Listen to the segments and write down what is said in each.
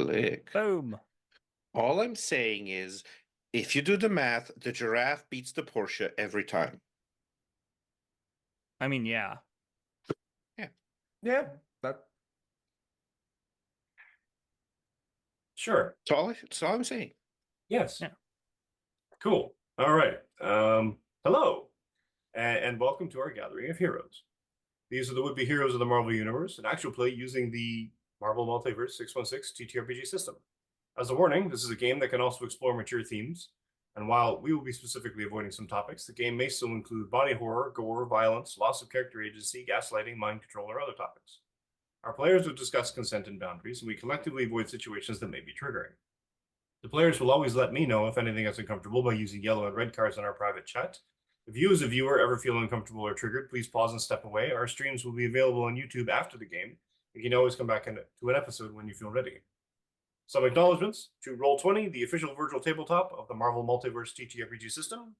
Click. Boom. All I'm saying is, if you do the math, the giraffe beats the Porsche every time. I mean, yeah. Yeah. Yeah, that Sure. That's all I'm saying. Yes. Yeah. Cool. All right. Hello, and welcome to our gathering of heroes. These are the would-be heroes of the Marvel Universe, an actual play using the Marvel Multiverse 616 TTRPG system. As a warning, this is a game that can also explore mature themes, and while we will be specifically avoiding some topics, the game may still include body horror, gore, violence, loss of character agency, gaslighting, mind control, or other topics. Our players will discuss consent and boundaries, and we collectively avoid situations that may be triggering. The players will always let me know if anything is uncomfortable by using yellow and red cards in our private chat. If you as a viewer ever feel uncomfortable or triggered, please pause and step away. Our streams will be available on YouTube after the game. You can always come back to an episode when you feel ready. Some acknowledgements to Roll20, the official virtual tabletop of the Marvel Multiverse TTRPG system.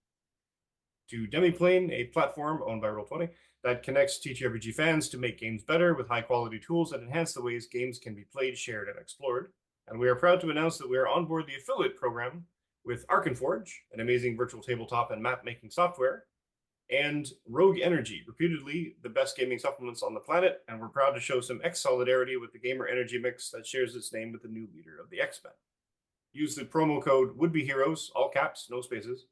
To Demiplane, a platform owned by Roll20 that connects TTRPG fans to make games better with high-quality tools that enhance the ways games can be played, shared, and explored. And we are proud to announce that we are on board the affiliate program with Arkenforge, an amazing virtual tabletop and map-making software, and Rogue Energy, reputedly the best gaming supplements on the planet, and we're proud to show some X-solidarity with the gamer energy mix that shares its name with the new leader of the X-Men. Use the promo code WouldBeHeroes, all caps, no spaces,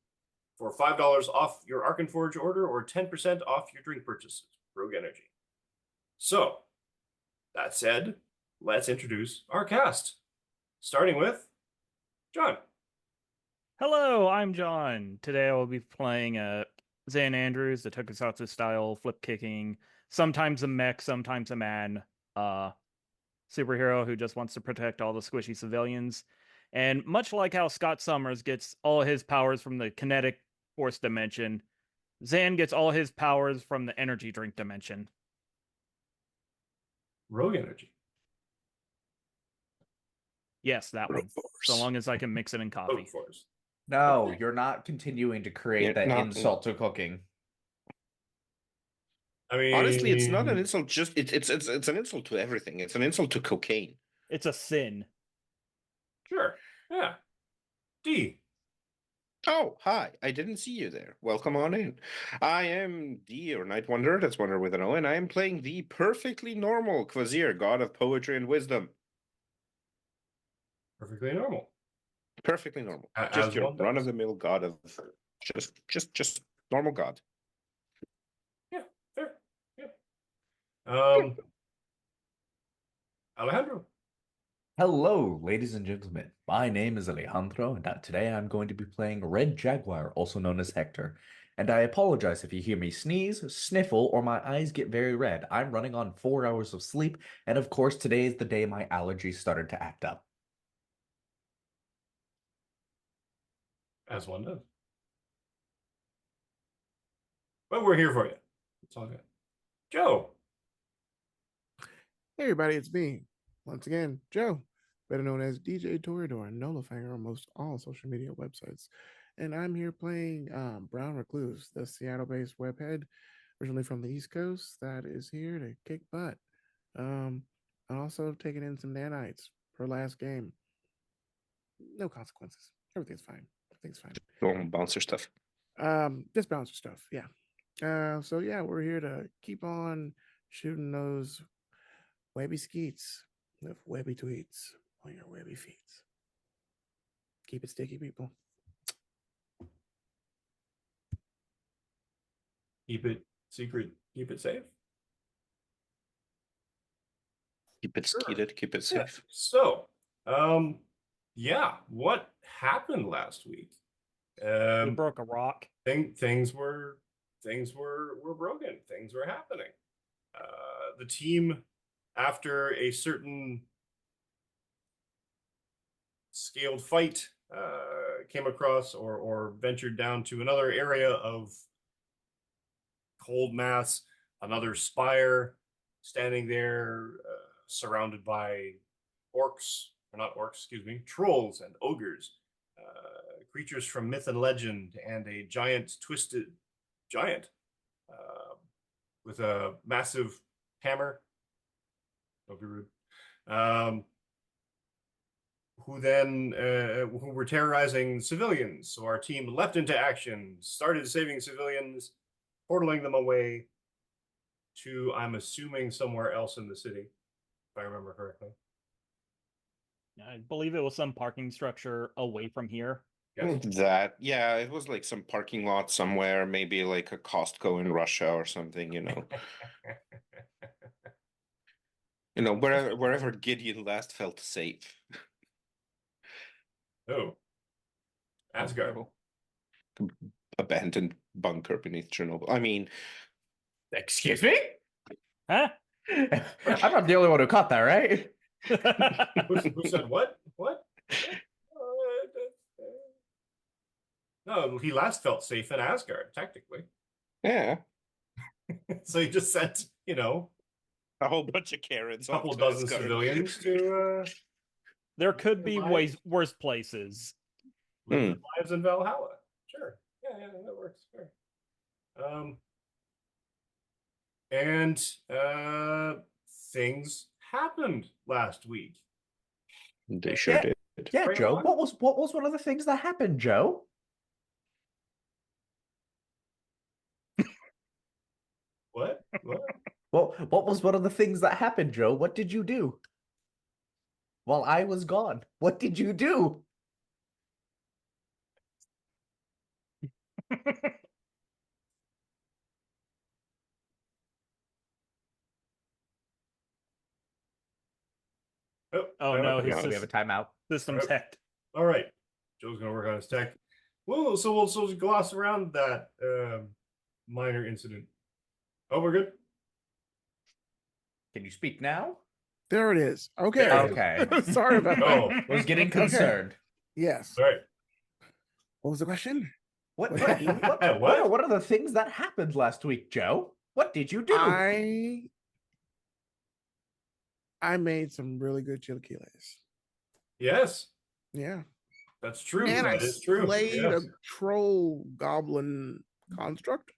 for $5 off your Arkenforge order or 10% off your drink purchases. Rogue Energy. So, that said, let's introduce our cast. Starting with John. Hello, I'm John. Today I will be playing Zan Andrews, the tokusatsu style flip kicking, sometimes a mech, sometimes a man, superhero who just wants to protect all the squishy civilians. And much like how Scott Summers gets all his powers from the kinetic force dimension, Zan gets all his powers from the energy drink dimension. Rogue Energy. Yes, that Rogue one. So Force. long as I can mix it in Rogue coffee. Force. no, you're not continuing to create Yeah, that not insult to cooking. I honestly, it's not an mean, insult. Just it's an insult to everything. It's an insult to cocaine. It's a sin. sure. Yeah. D. Oh, hi! I didn't see you there. Welcome on in. I am D or Night Wanderer. That's Wanderer with an O, and I am playing the perfectly normal Kvasir, god of poetry and wisdom. Perfectly normal. Perfectly normal. Just As your one does. run-of-the-mill god of just normal god. Yeah, fair. Yeah. Um, Alejandro. Hello, ladies and gentlemen. My name is Alejandro, and today I'm going to be playing Red Jaguar, also known as Hector. And I apologize if you hear me sneeze, sniffle, or my eyes get very red. I'm running on 4 hours of sleep, and of course, today is the day my allergies started to act up. As one does. But we're here for you. It's all good. Joe. Hey everybody, it's me. Once again, Joe, better known as DJ Torador and Nolafanger on most all social media websites. And I'm here playing Brown Recluse, the Seattle-based webhead, originally from the East Coast, that is here to kick butt. I'm also taking in some nanites per last game. No consequences. Everything's fine. Everything's fine. Normal bouncer stuff. Just bouncer stuff, yeah. So yeah, we're here to keep on shooting those webby skeets with webby tweets on your webby feeds. Keep it sticky, people. Keep it secret. Keep it safe. Keep it Sure. skeeted, keep it Yeah. safe. So, yeah, what happened last week? We broke a rock. Things were broken. Things were happening. The team, after a certain scaled fight, came across or ventured down to another area of cold mass, another spire standing there, surrounded by orcs, or not orcs, excuse me, trolls and ogres, creatures from myth and legend, and a giant twisted giant with a massive hammer. Don't be rude. who were terrorizing civilians. So our team leapt into action, started saving civilians, portaling them away to, I'm assuming, somewhere else in the city, if I remember correctly. I believe it was some parking structure away from here. Yes. Yeah, it was like some parking lot somewhere, maybe like a Costco in Russia or something, wherever Gideon last felt safe. Oh, Asgard. Abandoned bunker beneath Chernobyl. I mean, Excuse me? Huh? I'm not the only one who caught that, right? Who said what? What? No, he last felt safe in Asgard, technically. yeah, So he just sent, a whole bunch of Karens a couple off to dozen Asgard. civilians to There could be Lives? worse places. live their lives in Valhalla. Sure. Yeah, that works. Sure. And things happened last week. They sure Yeah. did. Yeah, Right Joe. on. What was one of the things that happened, Joe? What? Well, what was one of the things that happened, Joe? What did you do? While I was gone, what did you do? Oh no, his We have a timeout. system's hacked. All right. Joe's gonna work on his tech. Well, so we'll just gloss around that minor incident. Oh, we're good. Can you speak now? There it is. Okay. There it Okay. Sorry about that. Oh, Was getting Okay. concerned. Yes. all right. What was the question? What What what, happened? what are the things that happened last week, Joe? What did you do? I made some really good chilaquiles. Yes, Yeah. that's true. And I That is true. slayed Yes. a troll goblin construct.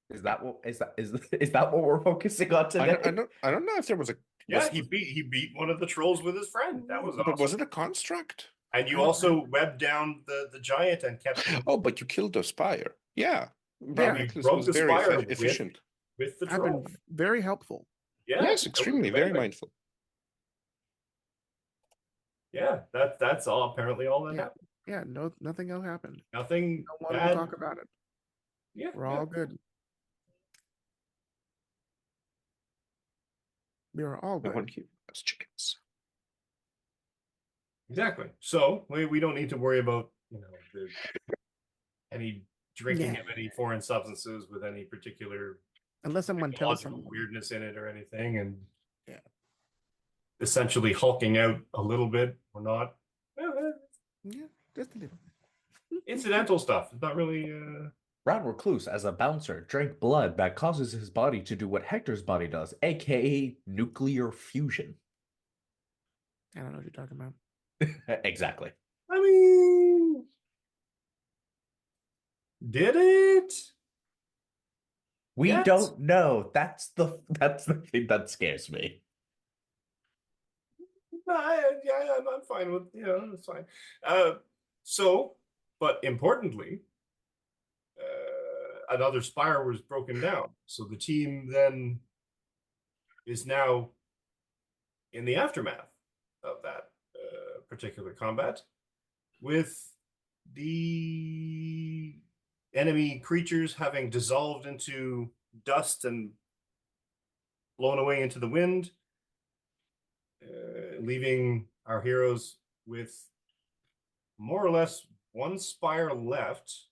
Is that what we're focusing on today? I don't know if there was a. Yeah, he beat one of the trolls with his friend. That was awesome. But was it a construct? And you also webbed down the giant and kept him. Oh, but you killed the spire. Yeah, Yeah, you Reckless broke was the very spire efficient. with the I've troll. been very helpful. Yeah, Yes, that was extremely, very amazing. mindful. Yeah, that's all. Apparently, all that Yeah. happened. Yeah, nothing else happened. Nothing No one bad. will talk about it. Yeah, We're all good. We are all No one good. keep us chickens. exactly. So we don't need to worry about any drinking Yeah. of any foreign substances with any particular Unless someone tells psychological someone. weirdness in it or anything, and Yeah. essentially hulking out a little bit or not. Yeah, just a little. Incidental stuff. It's not really. Brown Recluse, as a bouncer, drank blood that causes his body to do what Hector's body does, aka nuclear fusion. I don't know what you're talking about. Exactly. I mean, did it? We Yes. don't know. That's the thing that scares me. Yeah, I'm fine with that's fine. But importantly, another spire was broken down. So the team then is now in the aftermath of that particular combat, with the enemy creatures having dissolved into dust and blown away into the wind, leaving our heroes with more or less one spire left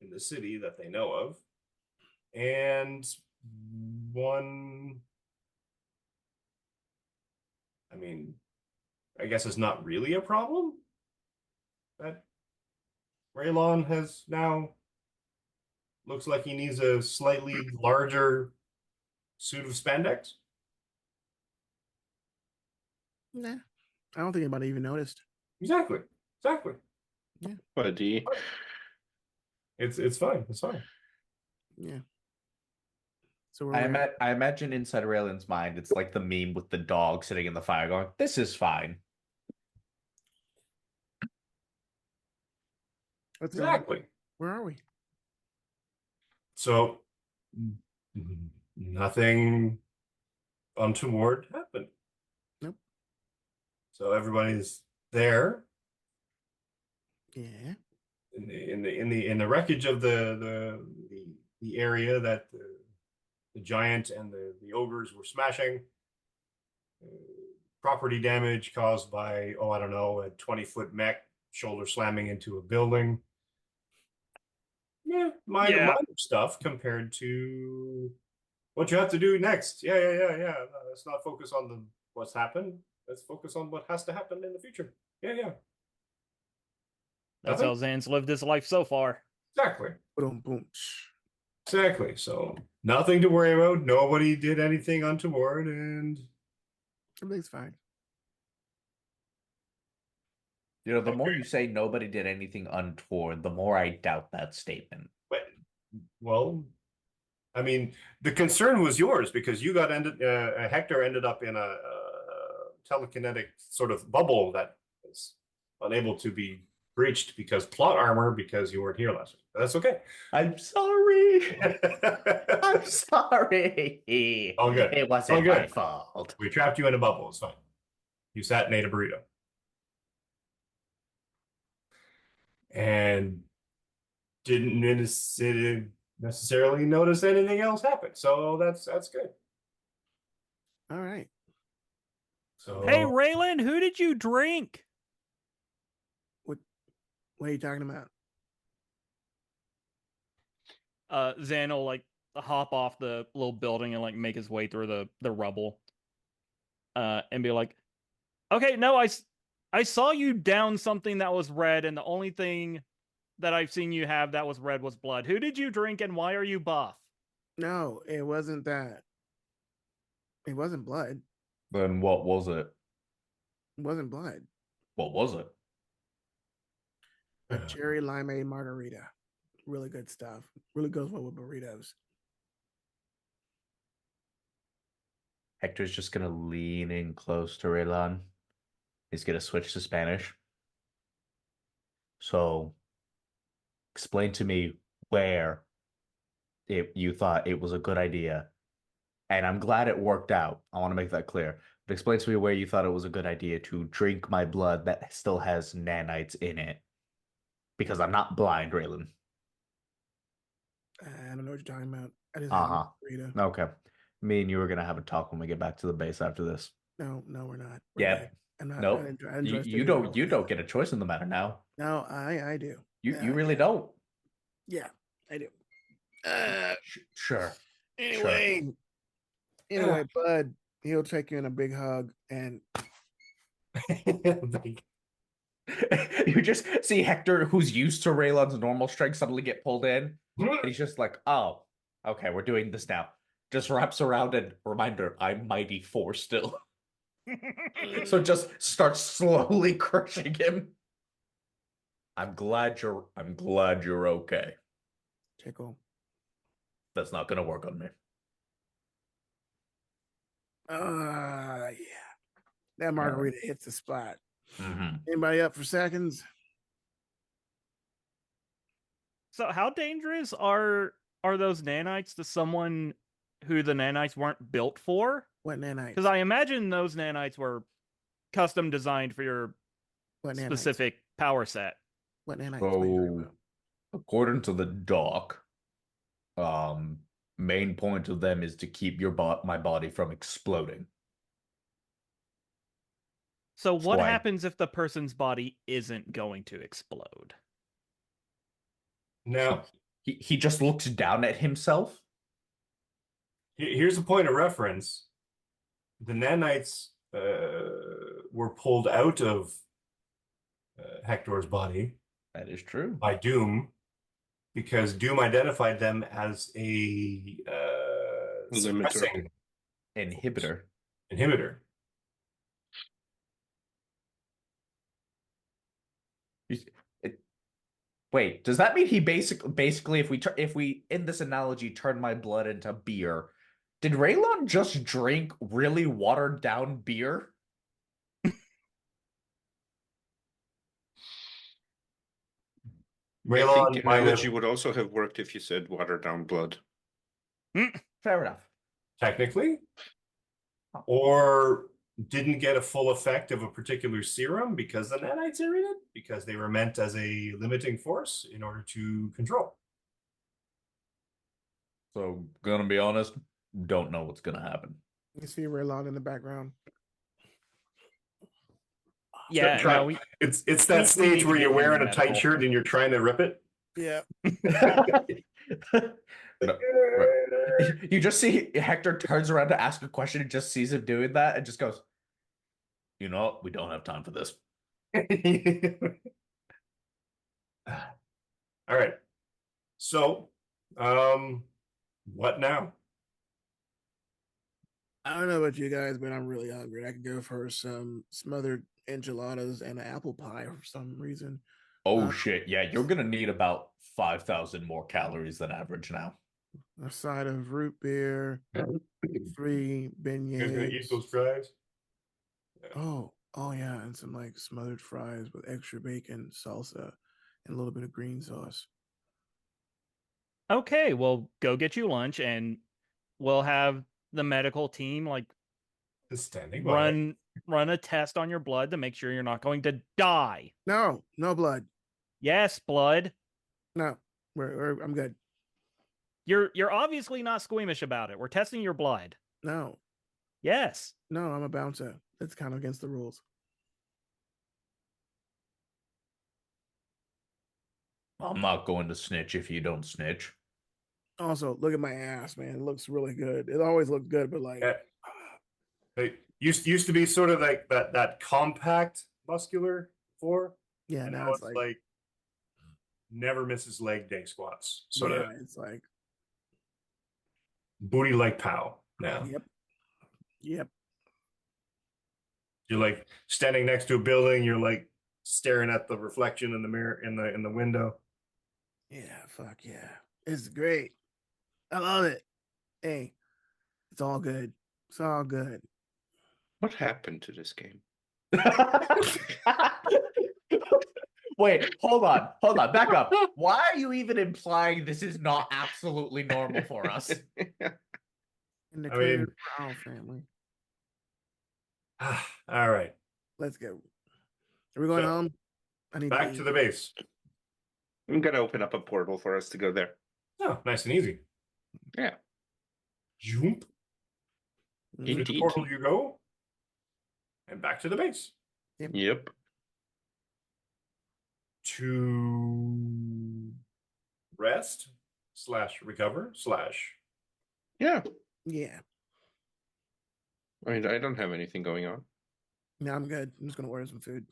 in the city that they know of, and one, I mean, I guess it's not really a problem that Raylon has now, looks like he needs a slightly larger suit of spandex. Nah, I don't think anybody even noticed. Exactly. Buddy. It's fine. It's fine. Yeah. So where we at? I imagine inside Raylan's mind, it's like the meme with the dog sitting in the fire going, "This is fine." Let's go. Exactly. Where are we? So nothing untoward happened. Nope. So everybody's there Yeah. in the wreckage of the area that the giant and the ogres were smashing. Property damage caused by, oh, I don't know, a 20-foot mech shoulder slamming into a building. Yeah, minor stuff compared to what you have to do next. Yeah. No, let's not focus on what's happened. Let's focus on what has to happen in the future. Yeah. That's Nothing? how Zan's lived his life so far. Exactly. Boom, boom. Exactly. So nothing to worry about. Nobody did anything untoward, and Everything's fine. You know, the more you say nobody did anything untoward, the more I doubt that statement. but, well, I mean, the concern was yours because you got Hector ended up in a telekinetic sort of bubble that was unable to be breached because plot armor because you weren't here last week. That's okay. I'm sorry. I'm sorry. All good. It wasn't my fault. We trapped you in a bubble. It's fine. You sat and ate a burrito. And didn't necessarily notice anything else happen. So that's good. All right. So Hey, Raylan, who did you drink? What are you talking about? Zan will like hop off the little building and like make his way through the rubble. And be like, okay, no, I saw you down something that was red, and the only thing that I've seen you have that was red was blood. Who did you drink and why are you buff? No, it wasn't that. It wasn't blood. Then what was it? It wasn't blood. What was it? A cherry limeade margarita. Really good stuff. Really goes well with burritos. Hector's just gonna lean in close to Raylan. He's gonna switch to Spanish. So, explain to me where you thought it was a good idea. And I'm glad it worked out. I want to make that clear. But explain to me where you thought it was a good idea to drink my blood that still has nanites in it. Because I'm not blind, Raylan. I don't know what you're talking about. I just Uh-huh. had a burrito. Okay. Me and you are gonna have a talk when we get back to the base after this. No, we're not. We're Yeah. good. I'm not. Nope. I enjoy You don't get a choice in the matter now. No, I do. You really don't. Yeah, I do. Sure. Anyway, Bud, he'll take you in a big hug and You just see Hector, who's used to Raylan's normal strength, suddenly get pulled in. And he's just like, oh, okay, we're doing this now. Just wraps around and reminder, I'm mighty 4 still. So just starts slowly crushing him. I'm glad you're okay. tickle. That's not gonna work on me. Yeah. That margarita hits the spot. Mm-hmm. Anybody up for seconds? So how dangerous are those nanites to someone who the nanites weren't built for? What nanites? Because I imagine those nanites were custom designed for your specific power set. What nanites? So, according to the doc, main point of them is to keep my body from exploding. So what happens if the person's body isn't going to explode? Now, he just looks down at himself. Here's a point of reference. The nanites were pulled out of Hector's body. That is true. By Doom, because Doom identified them as a suppressing inhibitor. Wait, does that mean he basically, if we in this analogy turn my blood into beer, Did Raylon just drink really watered down beer? I think the Raylon might analogy have would also have worked if you said watered down blood. Fair enough. technically, or didn't get a full effect of a particular serum because the nanites are in it, because they were meant as a limiting force in order to control. So, gonna be honest, don't know what's gonna happen. You see Raylon in the background. Yeah, Try- no, we It's we that need stage to where get you're you wearing a tight medical. shirt and you're trying to rip it. Yeah. No, right. You just see Hector turns around to ask a question and just sees him doing that and just goes, you know what? We don't have time for this. All right. So, what now? I don't know about you guys, but I'm really hungry. I could go for some smothered enchiladas and an apple pie for some reason. Oh shit, yeah, you're gonna need about 5,000 more calories than average now. A side of root beer, 3 You guys gonna eat beignets. those fries? Oh yeah, and some like smothered fries with extra bacon, salsa, and a little bit of green sauce. Okay, well, go get you lunch, and we'll have the medical team like Just standing by. run a test on your blood to make sure you're not going to die. No, no blood. Yes, blood. No, I'm good. You're obviously not squeamish about it. We're testing your blood. No, Yes. no, I'm a bouncer. That's kind of against the rules. I'm not going to snitch if you don't snitch. Also, look at my ass, man. It looks really good. It always looked good, but like, Yeah. They used to be sort of like that compact muscular floor. yeah, And now now it's it's like never misses leg day squats. Sort of yeah, it's like, booty like pow now. yep, yep. You're like standing next to a building, you're like staring at the reflection in the mirror in the window. Yeah, fuck yeah. It's great. I love it. Hey, it's all good. It's all good. What happened to this game? Wait, hold on, back up. Why are you even implying this is not absolutely normal for us? In the I mean- Curd Brown family. All right. Let's go. Are we going So, home? I need Back to the base. I'm gonna open up a portal for us to go there. Oh, nice and easy. Yeah. Jump. Mm, Through the Indeed. portal you go. And back to the base. Yep. To rest / recover / Yeah. yeah. I mean, I don't have anything going on. No, I'm good. I'm just gonna order some food.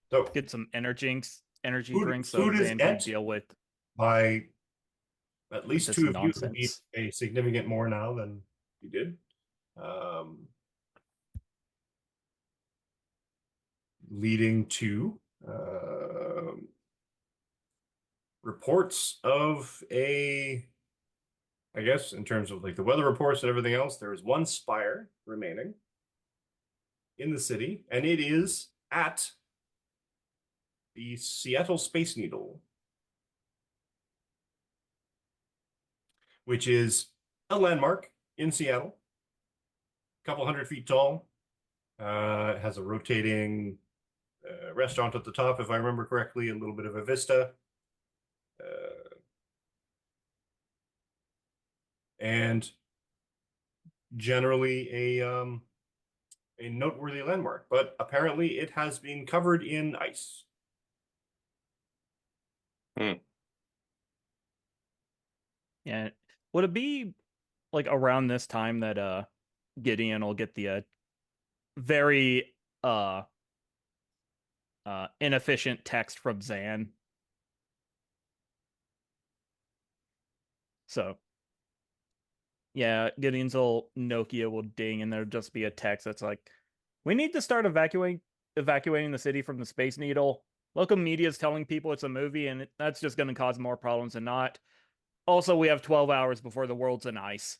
so Get some energy Food- drinks so food is Zan can et. deal with by at least this 2 of you who eat nonsense. a significant more now than you did. Leading to reports of I guess in terms of like the weather reports and everything else, there is 1 spire remaining in the city, and it is at the Seattle Space Needle, which is a landmark in Seattle, a couple 100 feet tall. It has a rotating restaurant at the top, if I remember correctly, a little bit of a vista. And generally a noteworthy landmark, but apparently it has been covered in ice. Yeah. Would it be like around this time that Gideon will get the very inefficient text from Zan? So yeah, Gideon's little Nokia will ding and there'll just be a text that's like, we need to start evacuating the city from the Space Needle. Local media is telling people it's a movie, and that's just going to cause more problems than not. Also, we have 12 hours before the world's in ice.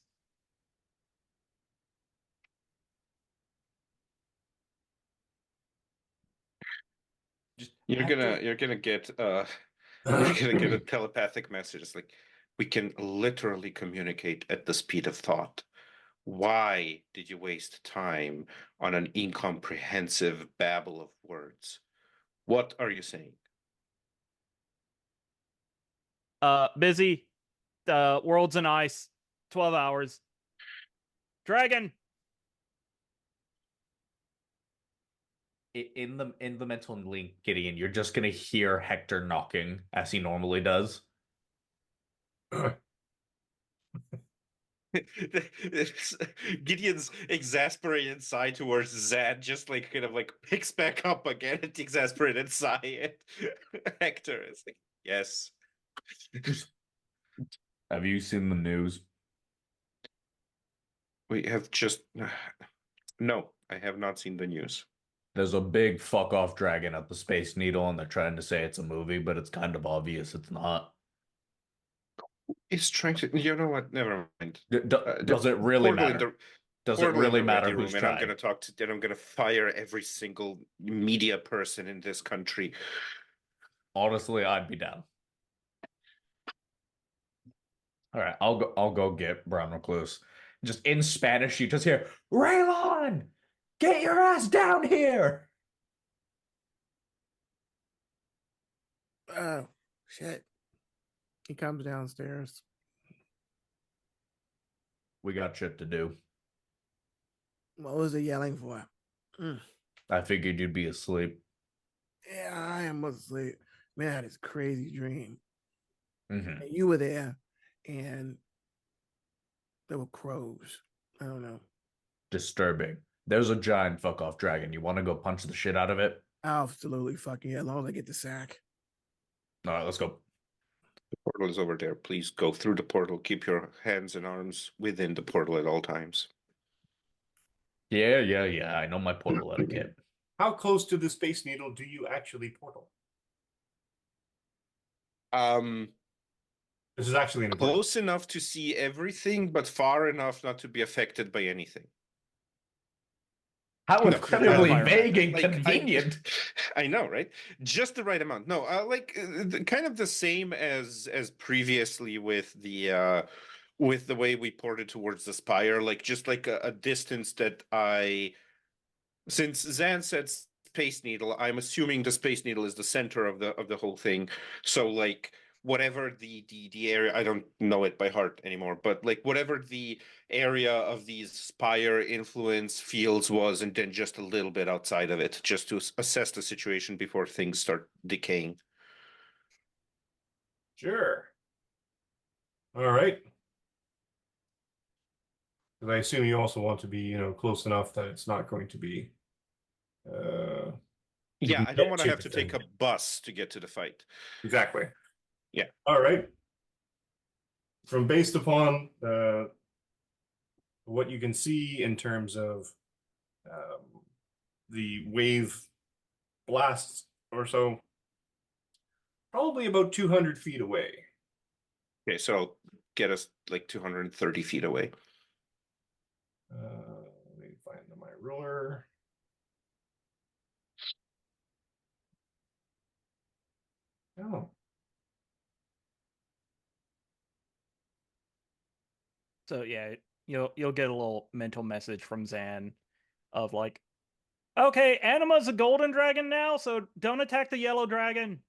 You're gonna get a telepathic message. It's like we can literally communicate at the speed of thought. Why did you waste time on an incomprehensive babble of words? What are you saying? Busy. World's in ice. 12 hours. Dragon. In the mental link, Gideon, you're just gonna hear Hector knocking as he normally does. Gideon's exasperated sigh towards Zad just like kind of like picks back up again at the exasperated sigh at Hector. It's like, yes. Have you seen the news? We have just no, I have not seen the news. There's a big fuck off dragon at the Space Needle, and they're trying to say it's a movie, but it's kind of obvious it's not. It's trying to, you know what? Never mind. Does it really Portal in matter? the Does it portal in really the matter ready who's room, and I'm trying? gonna talk to, and I'm gonna fire every single media person in this country. Honestly, I'd be down. All right, I'll go get Brown Recluse. Just in Spanish, you just hear, Raylon, get your ass down here. Oh, shit. He comes downstairs. We got shit to do. What was he yelling for? I figured you'd be asleep. Yeah, I am asleep. Man, I had this crazy dream. Mm-hmm. And you were there, and there were crows. I don't know. Disturbing. There's a giant fuck off dragon. You want to go punch the shit out of it? Absolutely fucking yeah, as long as I get the sack. All right, let's go. The portal is over there. Please go through the portal. Keep your hands and arms within the portal at all times. Yeah. I know my portal etiquette. How close to the Space Needle do you actually portal? This is actually an important. Close enough to see everything, but far enough not to be affected by anything. How No, incredibly fire vague and like, convenient. I know, right? Just the right amount. No, kind of the same as previously with the way we ported towards the spire, like just like a distance that since Zan said Space Needle, I'm assuming the Space Needle is the center of the whole thing. So like whatever the area, I don't know it by heart anymore, but like whatever the area of these spire influence fields was, and then just a little bit outside of it, just to assess the situation before things start decaying. Sure. All right. Because I assume you also want to be, close enough that it's not going to be. Yeah, I don't want to to have to take a bus to get to the fight. Exactly. Yeah. All right. From based upon what you can see in terms of the wave blasts or so, probably about 200 feet away. Okay, so I'll get us like 230 feet away. Let me find my ruler. Oh. So yeah, you'll get a little mental message from Zan of like, okay, Anima's a golden dragon now, so don't attack the yellow dragon.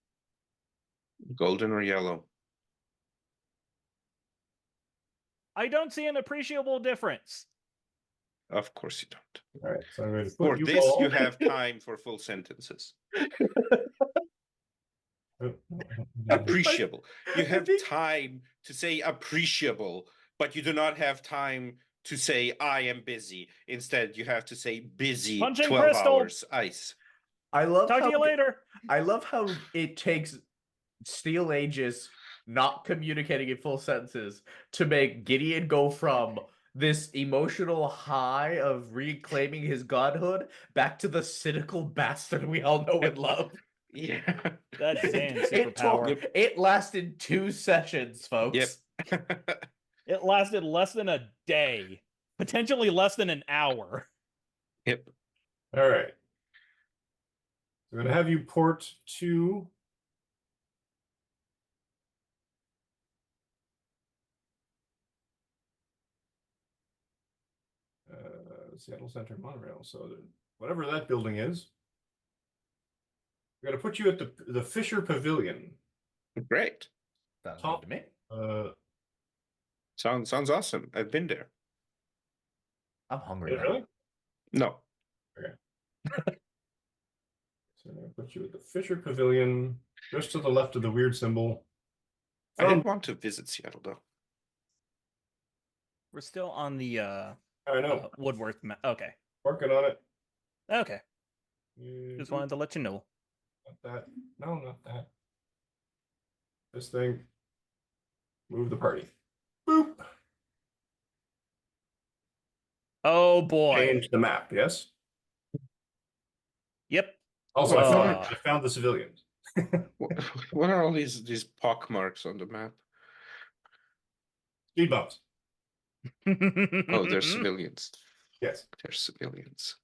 Golden or yellow? I don't see an appreciable difference. Of course you don't. All right, so I'm going to put For you this, all... you have time for full sentences. Appreciable. You have time to say appreciable, but you do not have time to say I am busy. Instead, you have to say busy. Punching 12 crystal. hours ice. I love Talk how to you later. I love how it takes Steel Ages not communicating in full sentences to make Gideon go from this emotional high of reclaiming his godhood back to the cynical bastard we all know and love. Yeah. That's Zan's superpower. It lasted 2 sessions, folks. Yep. It lasted less than a day, potentially less than an hour. Yep. All right. I'm going to have you port to Seattle Center monorail. So whatever that building is, we're going to put you at the Fisher Pavilion. Great. Sounds Top. good to me. Sounds awesome. I've been there. I'm hungry. Is it now. really? No. So I'm going to put you at the Fisher Pavilion, just to the left of the weird symbol. I did want to visit Seattle though. We're still on the I know. Woodworth map. Okay. Working on it. Okay. Just wanted to let you know. Not that. No, not that. This thing. Move the party. Boop. Oh boy. Change the map. Yes. Yep. Also, What? I found the civilians. What are all these pock marks on the map? Speed bumps. Oh, they're civilians. Yes. They're civilians.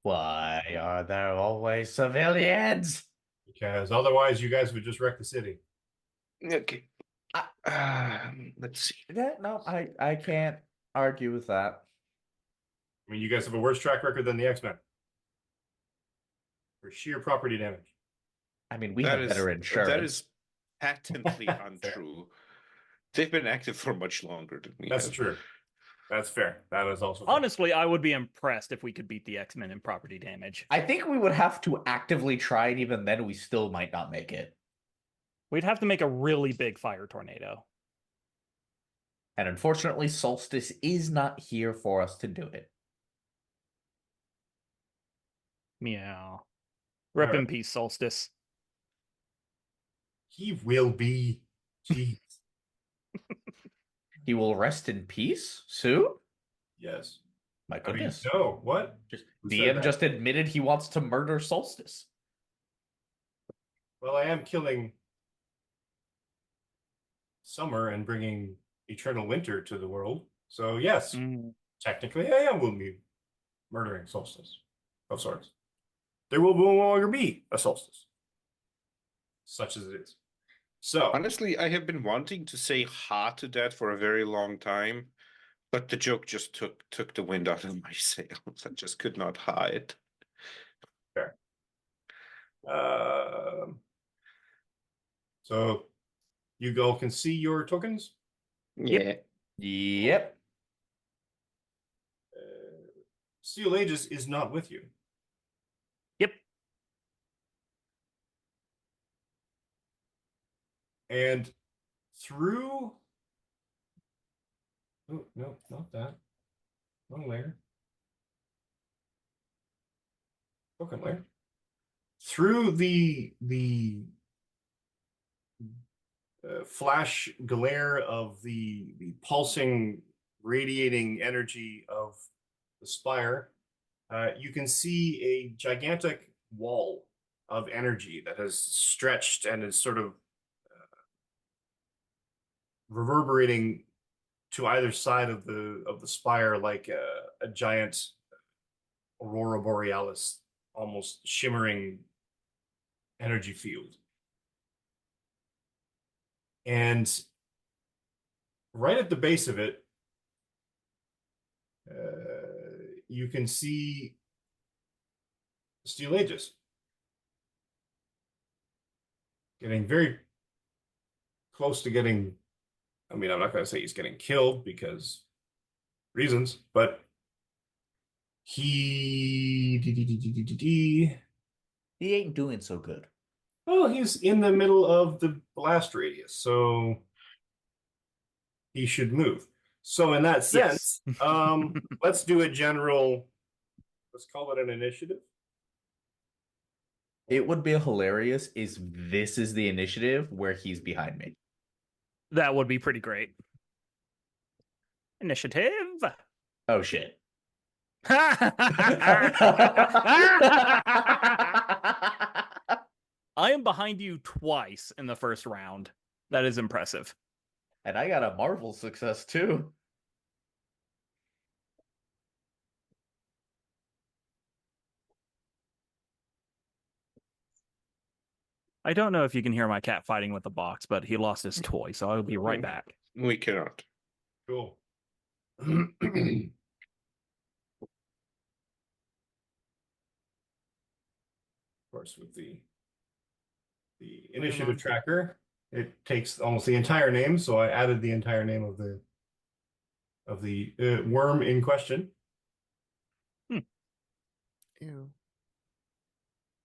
Why are there always civilians? Because otherwise, you guys would just wreck the city. Okay. Let's see. Yeah, no, I can't argue with that. I mean, you guys have a worse track record than the X-Men for sheer property damage. I mean, we That have is better insurance. That is patently untrue. They've been active for much longer than we That's have. true. That's fair. That is also fair. Honestly, I would be impressed if we could beat the X-Men in property damage. I think we would have to actively try, and even then, we still might not make it. We'd have to make a really big fire tornado. And unfortunately, Solstice is not here for us to do it. Meow. Rip in Alright. peace, Solstice. He will be. Jeez. He will rest in peace soon? Yes. My I mean, goodness. no. What? Just Who said DM that? just admitted he wants to murder Solstice. Well, I am killing summer and bringing eternal winter to the world. So yes, technically, I will be murdering Solstice of sorts. There will no longer be a solstice, such as it is. So Honestly, I have been wanting to say ha to that for a very long time, but the joke just took the wind out of my sails. I just could not ha it. fair. So you all can see your tokens. Yeah. Yep. Steel Aegis is not with you. Yep. And through... Oh, no, not that. Wrong layer. Token layer. Through the flash glare of the pulsing, radiating energy of the spire, you can see a gigantic wall of energy that has stretched and is sort of reverberating to either side of the spire like a giant aurora borealis, almost shimmering energy field. And right at the base of it, you can see Steel Aegis getting very close to getting, I mean, I'm not going to say he's getting killed because reasons, but he ain't doing so good. well, he's in the middle of the blast radius, so he should move. So in that sense, let's do a general, let's call it an initiative. It would be hilarious if this is the initiative where he's behind me. That would be pretty great. Initiative. Oh, shit. I am behind you twice in the first round. That is impressive. And I got a Marvel success, too. I don't know if you can hear my cat fighting with the box, but he lost his toy, so I'll be right Mhm. back. We cannot. Cool. Of course, with the initiative on. tracker, it takes almost the entire name, so I added the entire name of the worm in question. Ew.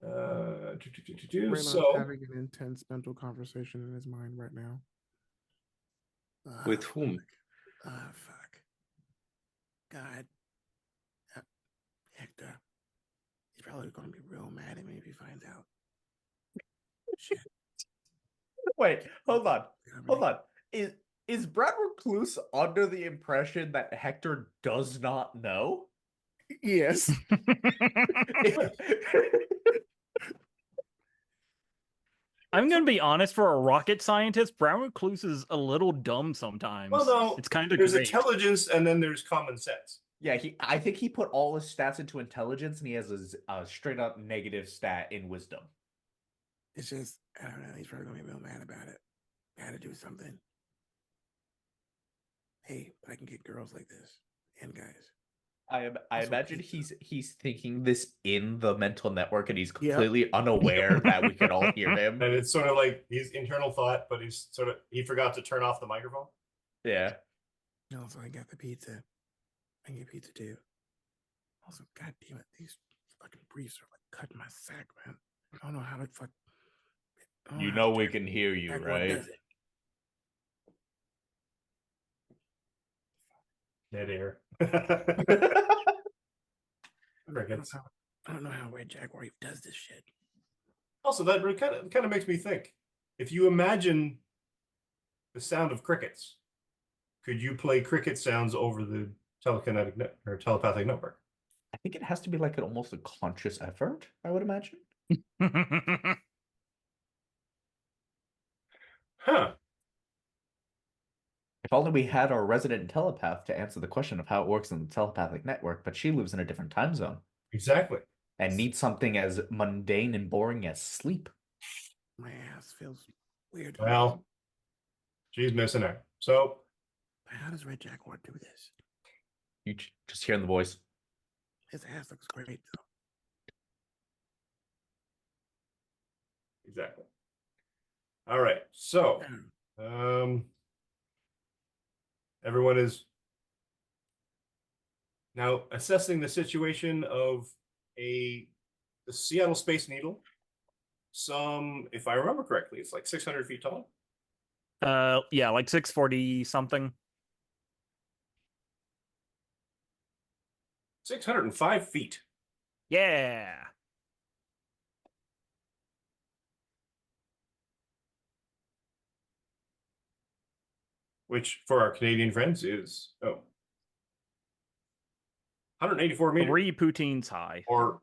Braylon's So having an intense mental conversation in his mind right now. With whom? Fuck. God. Hector. He's probably going to be real mad at me if he finds out. Shit. Wait, hold on. Got Hold me. on. Is Brad Recluse under the impression that Hector does not know? Yes. I'm going to be honest, for a rocket scientist, Brown Recluse is a little dumb sometimes. well, no, It's kind of there's great. intelligence and then there's common sense. Yeah, I think he put all his stats into intelligence, and he has a straight up negative stat in wisdom. It's just, I don't know. He's probably going to be real mad about it. I had to do something. Hey, but I can get girls like this and guys. I Also imagine pizza. he's thinking this in the mental network, and he's Yep. completely unaware that we can all hear him. And it's sort of like his internal thought, but he forgot to turn off the microphone. Yeah. Also, I got the pizza. I can get pizza too. Also, god damn it, these fucking briefs are like cutting my sack, man. I don't know how to fuck. I don't You how know to we do can hear you, Jaguar right? does it. Dead air. Crickets. I don't know how Red Jaguar does this shit. Also, that kind of makes me think. If you imagine the sound of crickets, could you play cricket sounds over the telekinetic or telepathic network? I think it has to be like almost a conscious effort, I would imagine. Huh. If only we had our resident telepath to answer the question of how it works in the telepathic network, but she lives in a different time zone Exactly. and needs something as mundane and boring as sleep. My ass feels weird. Well, she's missing out. So, How does Red Jaguar do this? You just hearing the voice. His ass looks great though. exactly. All right. So, Um, everyone is now assessing the situation of the Seattle Space Needle. If I remember correctly, it's like 600 feet tall. Yeah, like 640 something. 605 feet. Yeah. Which for our Canadian friends is 184 meters 3 poutines high. or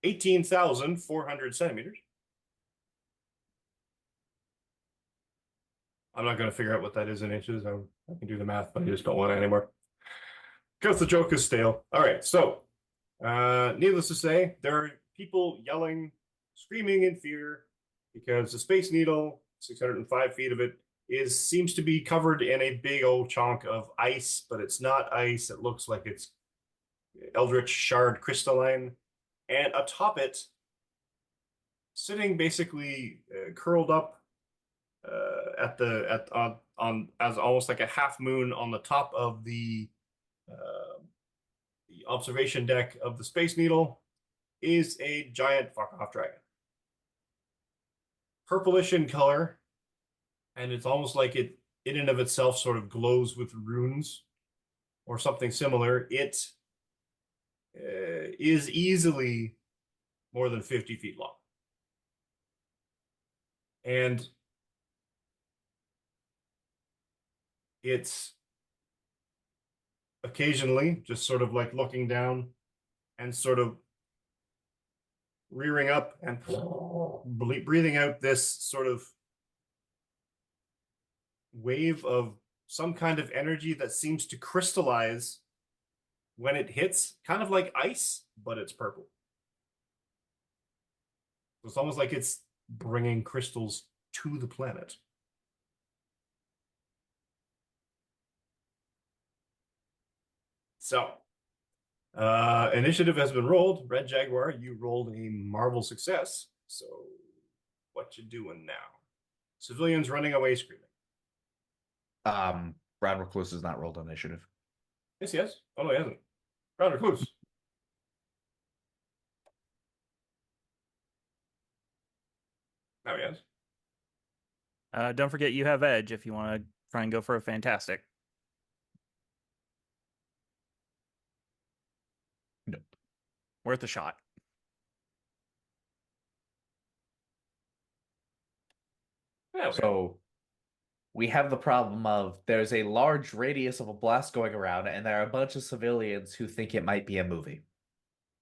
18,400 centimeters. I'm not going to figure out what that is in inches. I can do the math, but I just don't want it anymore. Because the joke is stale. All right, so needless to say, there are people yelling, screaming in fear because the Space Needle, 605 feet of it, seems to be covered in a big old chunk of ice, but it's not ice. It looks like it's eldritch shard crystalline, and atop it, sitting basically curled up on as almost like a half moon on the top of the observation deck of the Space Needle, is a giant fuck off dragon, purplish in color, and it's almost like it in and of itself sort of glows with runes or something similar. It is easily more than 50 feet long. And it's occasionally just sort of like looking down and sort of rearing up and breathing out this sort of wave of some kind of energy that seems to crystallize when it hits, kind of like ice, but it's purple. So it's almost like it's bringing crystals to the planet. So, initiative has been rolled. Red Jaguar, you rolled a marvel success. So, what you doing now? Civilians running away screaming. Brown Recluse has not rolled initiative. Yes, yes. Oh, no, he hasn't. Brown Recluse. Now he has. Don't forget you have edge if you want to try and go for a fantastic. Nope. Worth a shot. Yeah, okay. So we have the problem of there's a large radius of a blast going around, and there are a bunch of civilians who think it might be a movie.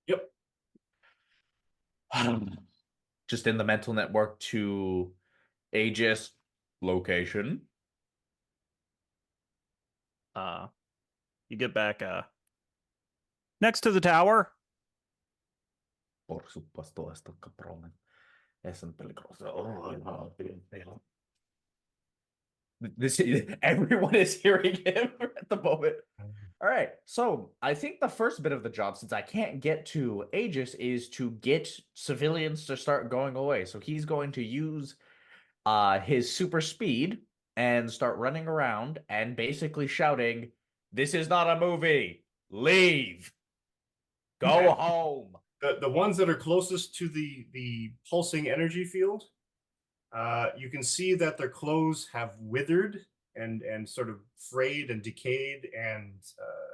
Yep. Just in the mental network to Aegis location. You get back next to the tower. Por supuesto, estos cabrones es un peligroso. This everyone is hearing him at the moment. All right, so I think the first bit of the job, since I can't get to Aegis, is to get civilians to start going away. So he's going to use his super speed and start running around and basically shouting, "This is not a movie. Leave. Go home." The ones that are closest to the pulsing energy field, you can see that their clothes have withered and sort of frayed and decayed, and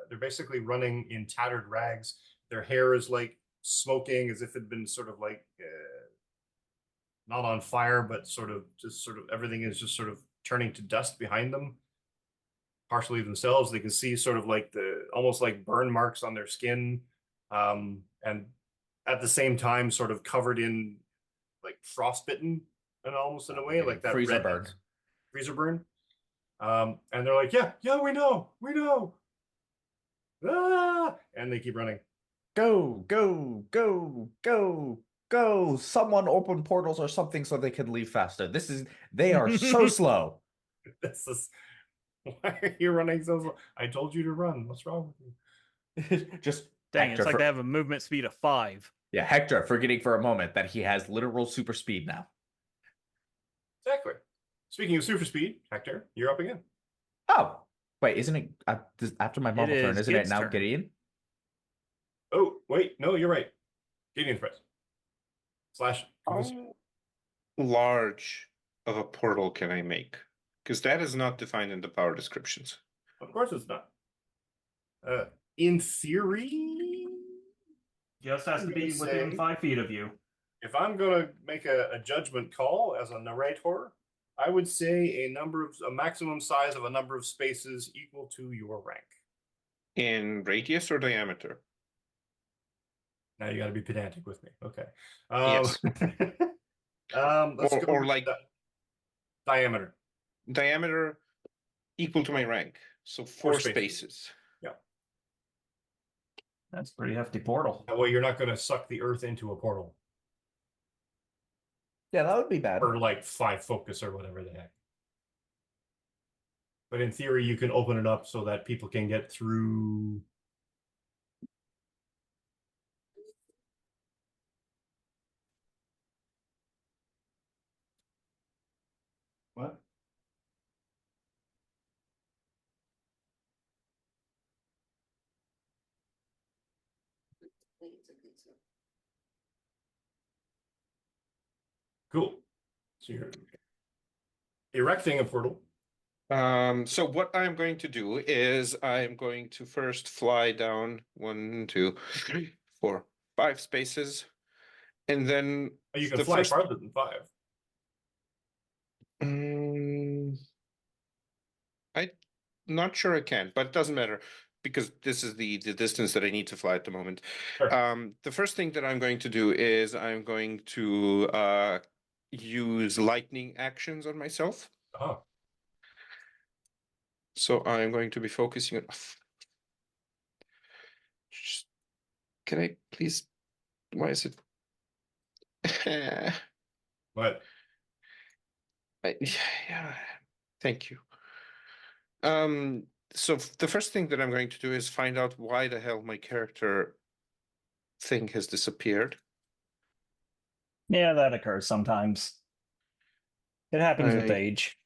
they're basically running in tattered rags. Their hair is like smoking as if it had been sort of like not on fire, but sort of everything is just sort of turning to dust behind them. Partially themselves, they can see sort of like the almost like burn marks on their skin, and at the same time sort of covered in like frostbitten and almost in a way like that freezer burn. Freezer burn. And they're like, yeah, we know. Ah! And they keep running. Go, go, go, go, go. Someone open portals or something so they can leave faster. They are so slow. This is why are you running so slow? I told you to run. What's wrong with you? Just Dang, Hector it's like they have a movement speed of 5. Yeah, Hector, forgetting for a moment that he has literal super speed now. Exactly. Speaking of super speed, Hector, you're up again. Oh, wait, isn't it after my Marvel turn? is Isn't it Gid's now turn. Gideon? Oh, wait, no, you're right. Gideon's press. Slash. How large of a portal can I make? Because that is not defined in the power descriptions. Of course it's not. In theory, Just has I'm to be gonna within say- 5 feet of you. if I'm gonna make a judgment call as a narrator, I would say a maximum size of a number of spaces equal to your rank. In radius or diameter? Now you got to be pedantic with me. Okay. Yes. Let's go Or with like diameter. diameter equal to my rank. So 4 spaces. Yeah. That's a pretty hefty portal. That way you're not going to suck the earth into a portal Yeah, that would be bad. or like 5 focus or whatever the heck. But in theory, you can open it up so that people can get through. What? Cool. So you're erecting a portal. So what I'm going to do is I'm going to first fly down 1, 2, 3, 4, 5 spaces, and then You can the fly first. farther than 5. I'm not sure I can, but it doesn't matter because this is the distance that I need to fly at the moment. Sure. The first thing that I'm going to do is I'm going to use lightning actions on myself. Uh-huh. So I'm going to be focusing on. Can I please? Why is it? What? Yeah, thank you. So the first thing that I'm going to do is find out why the hell my character thing has disappeared. Yeah, that occurs sometimes. It happens with I age.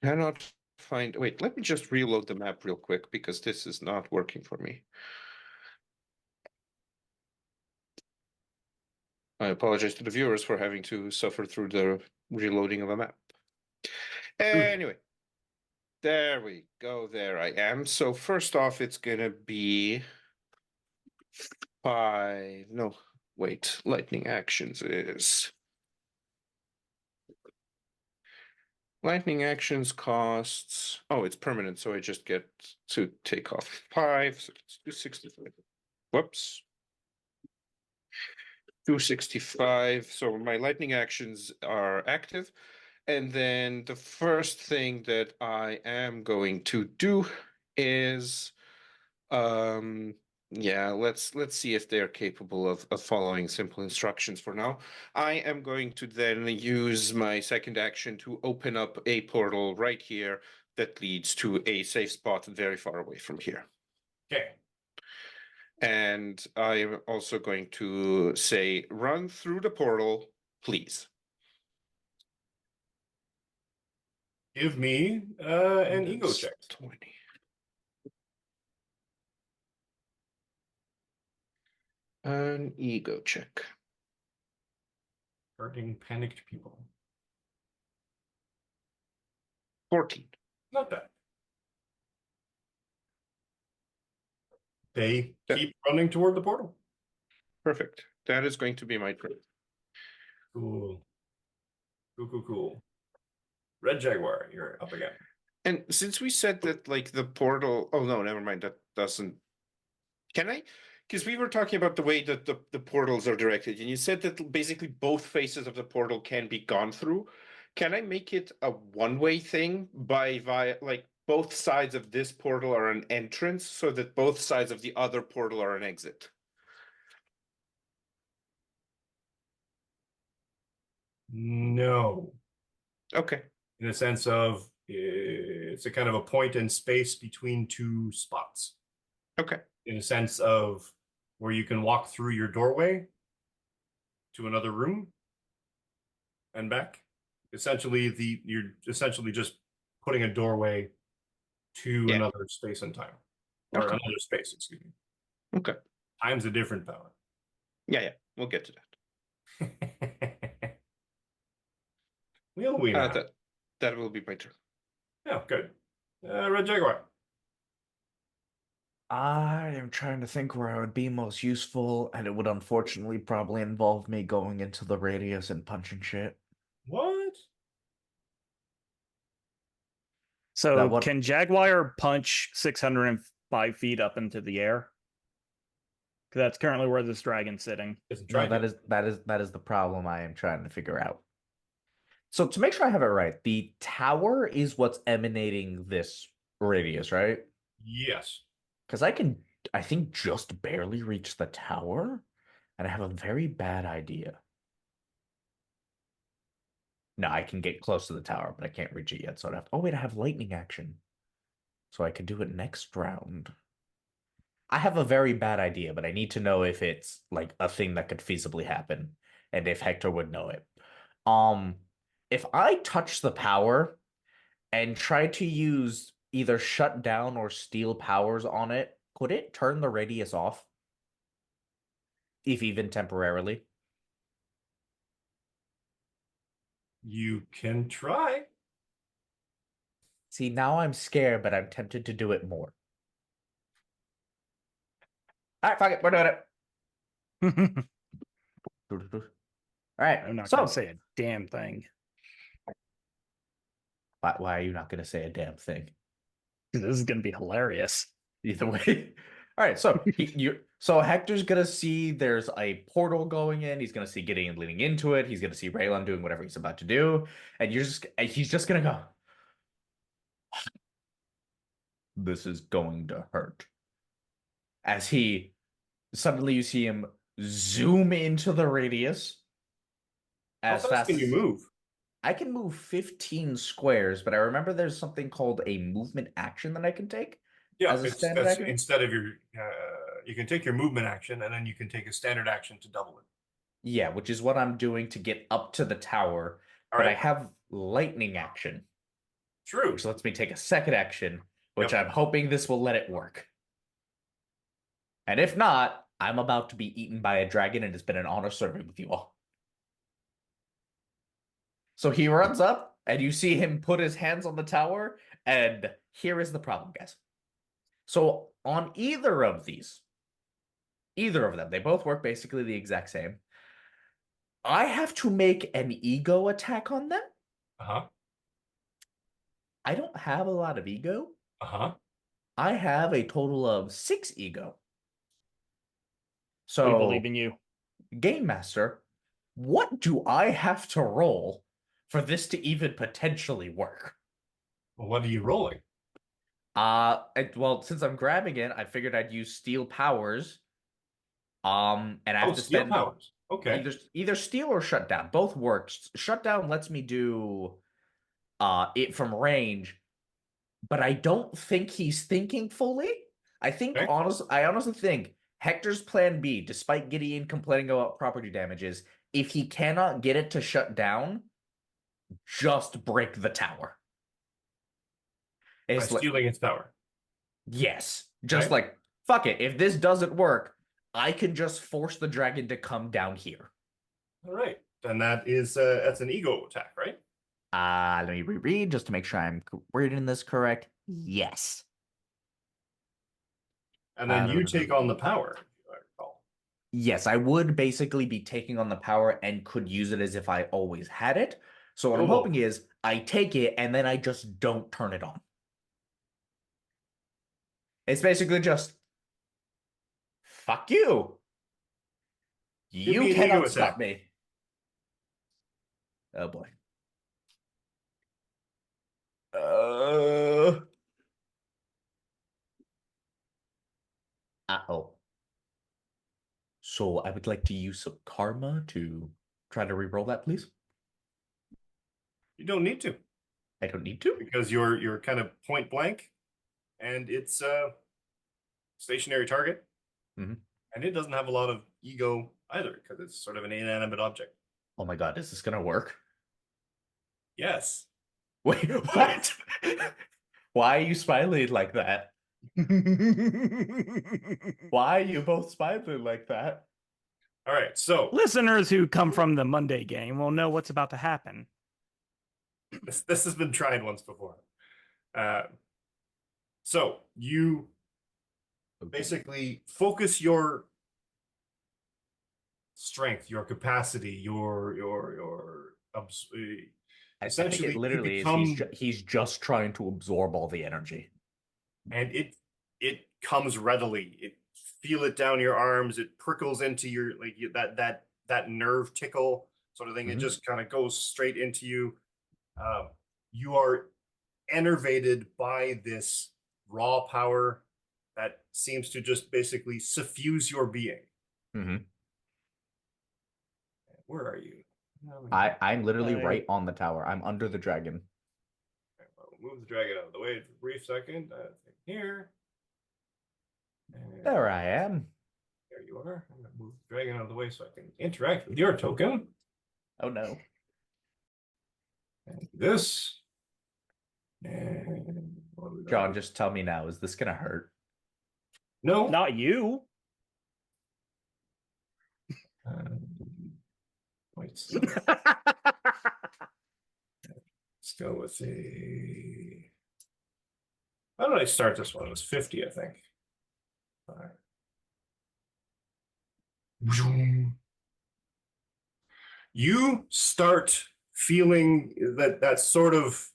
cannot find. Wait, let me just reload the map real quick because this is not working for me. I apologize to the viewers for having to suffer through the reloading of a map. Anyway, there we go. There I am. So first off, it's gonna be 5. No, wait. Lightning actions is. Lightning actions costs. Oh, it's permanent, so I just get to take off 5. So let's do 65. Whoops. 265. So my lightning actions are active. And then the first thing that I am going to do is yeah, let's see if they're capable of following simple instructions for now. I am going to then use my second action to open up a portal right here that leads to a safe spot very far away from here. Okay. And I am also going to say, run through the portal, please. Give me an ego That's check. 20. An ego check. Hurting panicked people. 14. Not bad. They Yeah. keep running toward the portal. Perfect. That is going to be my turn. Cool. Cool. Red Jaguar, you're up again. And since we said that, like, the portal, oh no, never mind. That doesn't. Can I? Because we were talking about the way that the portals are directed, and you said that basically both faces of the portal can be gone through. Can I make it a one-way thing via like both sides of this portal are an entrance, so that both sides of the other portal are an exit? No. Okay. In a sense of it's a kind of a point in space between two spots. Okay. In a sense of where you can walk through your doorway to another room and back. Essentially, you're essentially just putting a doorway to Yeah. another space and time, or Okay. another space. Excuse me. Okay. Time's a different power. Yeah. We'll get to that. Will we now? That will be my turn. Yeah, good. Red Jaguar. I am trying to think where I would be most useful, and it would unfortunately probably involve me going into the radius and punching shit. What? So what- can Jaguar punch 605 feet up into the air? Because that's currently where this dragon's sitting. It's a No, dragon. that is the problem I am trying to figure out. So to make sure I have it right, the tower is what's emanating this radius, right? Yes. Because I think, just barely reach the tower, and I have a very bad idea. No, I can get close to the tower, but I can't reach it yet, so I'd have. Oh wait, I have lightning action, so I could do it next round. I have a very bad idea, but I need to know if it's like a thing that could feasibly happen, and if Hector would know it. If I touch the power and try to use either shut down or steal powers on it, could it turn the radius off? If even temporarily? You can try. See, now I'm scared, but I'm tempted to do it more. All right, fuck it, we're doing it. All right, I'm not so going to say a damn thing. why are you not going to say a damn thing? This is going to be hilarious. Either way. All right, so Hector's gonna see there's a portal going in. He's gonna see Gideon leading into it. He's gonna see Raylan doing whatever he's about to do, and he's just gonna go. This is going to hurt. As he suddenly you see him zoom into the radius, How as fast fast can as you move? I can move 15 squares, but I remember there's something called a movement action that I can take Yeah, as a it's standard that's action. instead of your you can take your movement action and then you can take a standard action to double it. Yeah, which is what I'm doing to get up to the tower. All But I right. have lightning action, True. which lets me take a second action, which Yep. I'm hoping this will let it work. And if not, I'm about to be eaten by a dragon, and it's been an honor serving with you all. So he runs up, and you see him put his hands on the tower, and here is the problem, guys. So on either of them, they both work basically the exact same. I have to make an ego attack on them. Uh-huh. I don't have a lot of ego. Uh-huh. I have a total of 6 ego. We So, believe in you. Game Master, what do I have to roll for this to even potentially work? Well, what are you rolling? Well, since I'm grabbing it, I figured I'd use Steel Powers. And I have to Steel spend powers. Okay. either Steel or Shutdown. Both works. Shutdown lets me do it from range, but I don't think he's thinking fully. I honestly think Hector's plan B, despite Gideon complaining about property damages, if he cannot get it to shut down, just break the tower. By It's like, stealing its power. yes, just Okay. like, fuck it. If this doesn't work, I can just force the dragon to come down here. All right. Then that's an ego attack, right? Let me reread just to make sure I'm reading this correct. Yes. And then you take on the power, if I recall. Yes, I would basically be taking on the power and could use it as if I always had it. So what I'm Cool. hoping is I take it and then I just don't turn it on. It's basically just fuck you. Give You me an ego cannot attack. stop me. Oh boy. Uh-oh. So I would like to use some karma to try to reroll that, please. You don't need to, I don't need to. because you're kind of point blank, and it's a stationary target, Mhm. and it doesn't have a lot of ego either, because it's sort of an inanimate object. Oh my god, is this gonna work? Yes. Wait, what? Why are you smiling like that? Why are you both smiling like that? All right. So Listeners who come from the Monday game will know what's about to happen. this has been tried once before. So you basically focus your strength, your capacity, I think essentially it you literally become, is he's just trying to absorb all the energy. and it comes readily. It feel it down your arms. It prickles into your that nerve tickle sort of thing. It Mhm. just kind of goes straight into you. You are enervated by this raw power that seems to just basically suffuse your being. Mhm. Where are you? I'm literally I- right on the tower. I'm under the dragon. Move the dragon out of the way for a brief second. Here. And There I am. there you are. I'm going to move the dragon out of the way so I can interact with your token. Oh no. And this. And what do we got? John, just tell me now, is this gonna hurt? No. Not you. Wait, so let's go with the. How did I start this one? It was 50, I think. All right. You start feeling that sort of,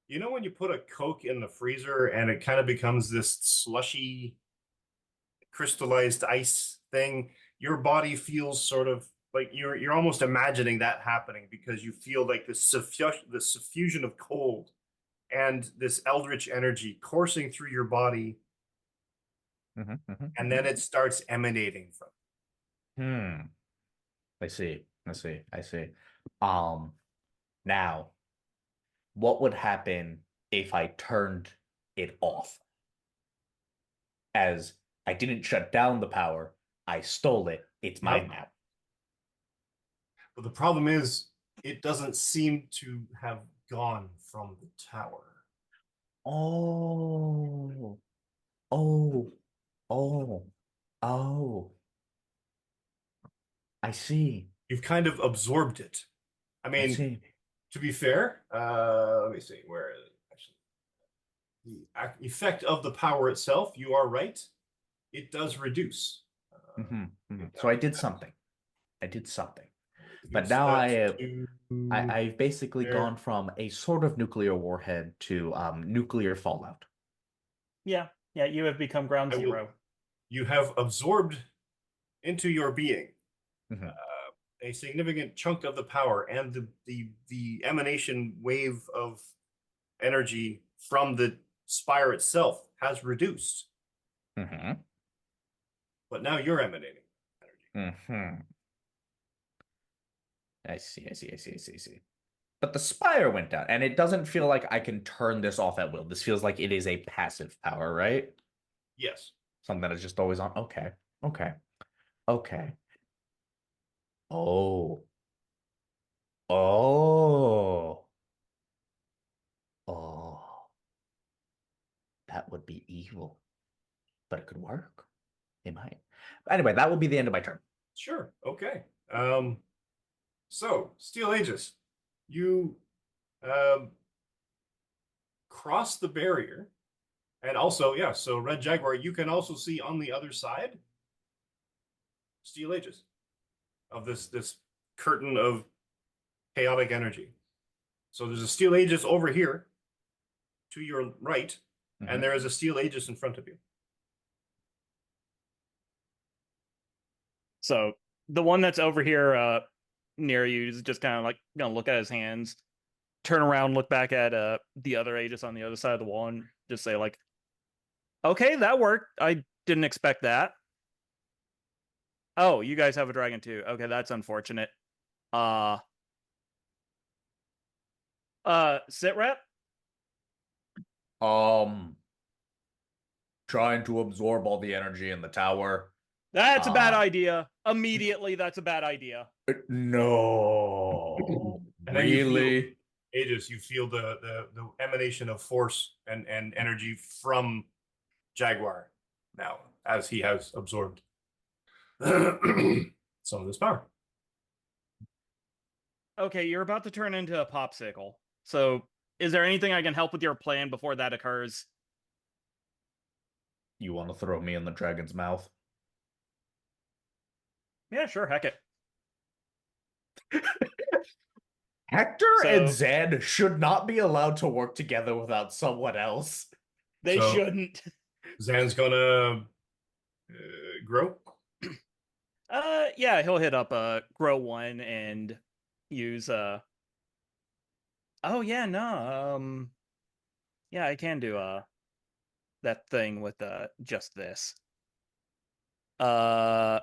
when you put a Coke in the freezer and it kind of becomes this slushy, crystallized ice thing, your body feels sort of like you're almost imagining that happening, because you feel like the suffusion of cold and this eldritch energy coursing through your body, and then it starts emanating from. I see. I see. I see. Now, what would happen if I turned it off? As I didn't shut down the power, I stole it. It's mine now. But the problem is, it doesn't seem to have gone from the tower. Oh, oh, oh, oh. I see. You've kind of absorbed it. I I mean, see. to be fair, let me see, where is it? Actually, the effect of the power itself, you are right, it does reduce. So I did something. I did something. But Reduce now that to I've basically there. gone from a sort of nuclear warhead to nuclear fallout. Yeah, you have become ground I will- zero. You have absorbed into your being Mhm. a significant chunk of the power, and the emanation wave of energy from the spire itself has reduced. Mhm. But now you're emanating energy. Mhm. I see. I see. I see. I see. I see. But the spire went down, and it doesn't feel like I can turn this off at will. This feels like it is a passive power, right? Yes. Something that is just always on. Okay. Okay. Okay. Oh. Oh. Oh. That would be evil. But it could work. It might. Anyway, that will be the end of my turn. Sure. Okay. So Steel Aegis, you cross the barrier, and also, yeah. So Red Jaguar, you can also see on the other side Steel Aegis of this curtain of chaotic energy. So there's a Steel Aegis over here to your right, and there is a Steel Aegis in front of you. So the one that's over here near you is just kind of like gonna look at his hands, turn around, look back at the other Aegis on the other side of the wall, and just say like, "Okay, that worked. I didn't expect that." Oh, you guys have a dragon too. Okay, that's unfortunate. Sit rep. Trying to absorb all the energy in the tower. That's a bad idea. Immediately, that's a bad idea. No. And then you feel, Really? Aegis, you feel the emanation of force and energy from Jaguar now, as he has absorbed some of this power. Okay, you're about to turn into a popsicle. So, is there anything I can help with your plan before that occurs? You want to throw me in the dragon's mouth? Yeah, sure, heck it. Hector So- and Zed should not be allowed to work together without someone else. They So- shouldn't. Zan's gonna grow. Yeah, he'll hit up grow one and use oh yeah, no. Yeah, I can do that thing with just this. Yeah,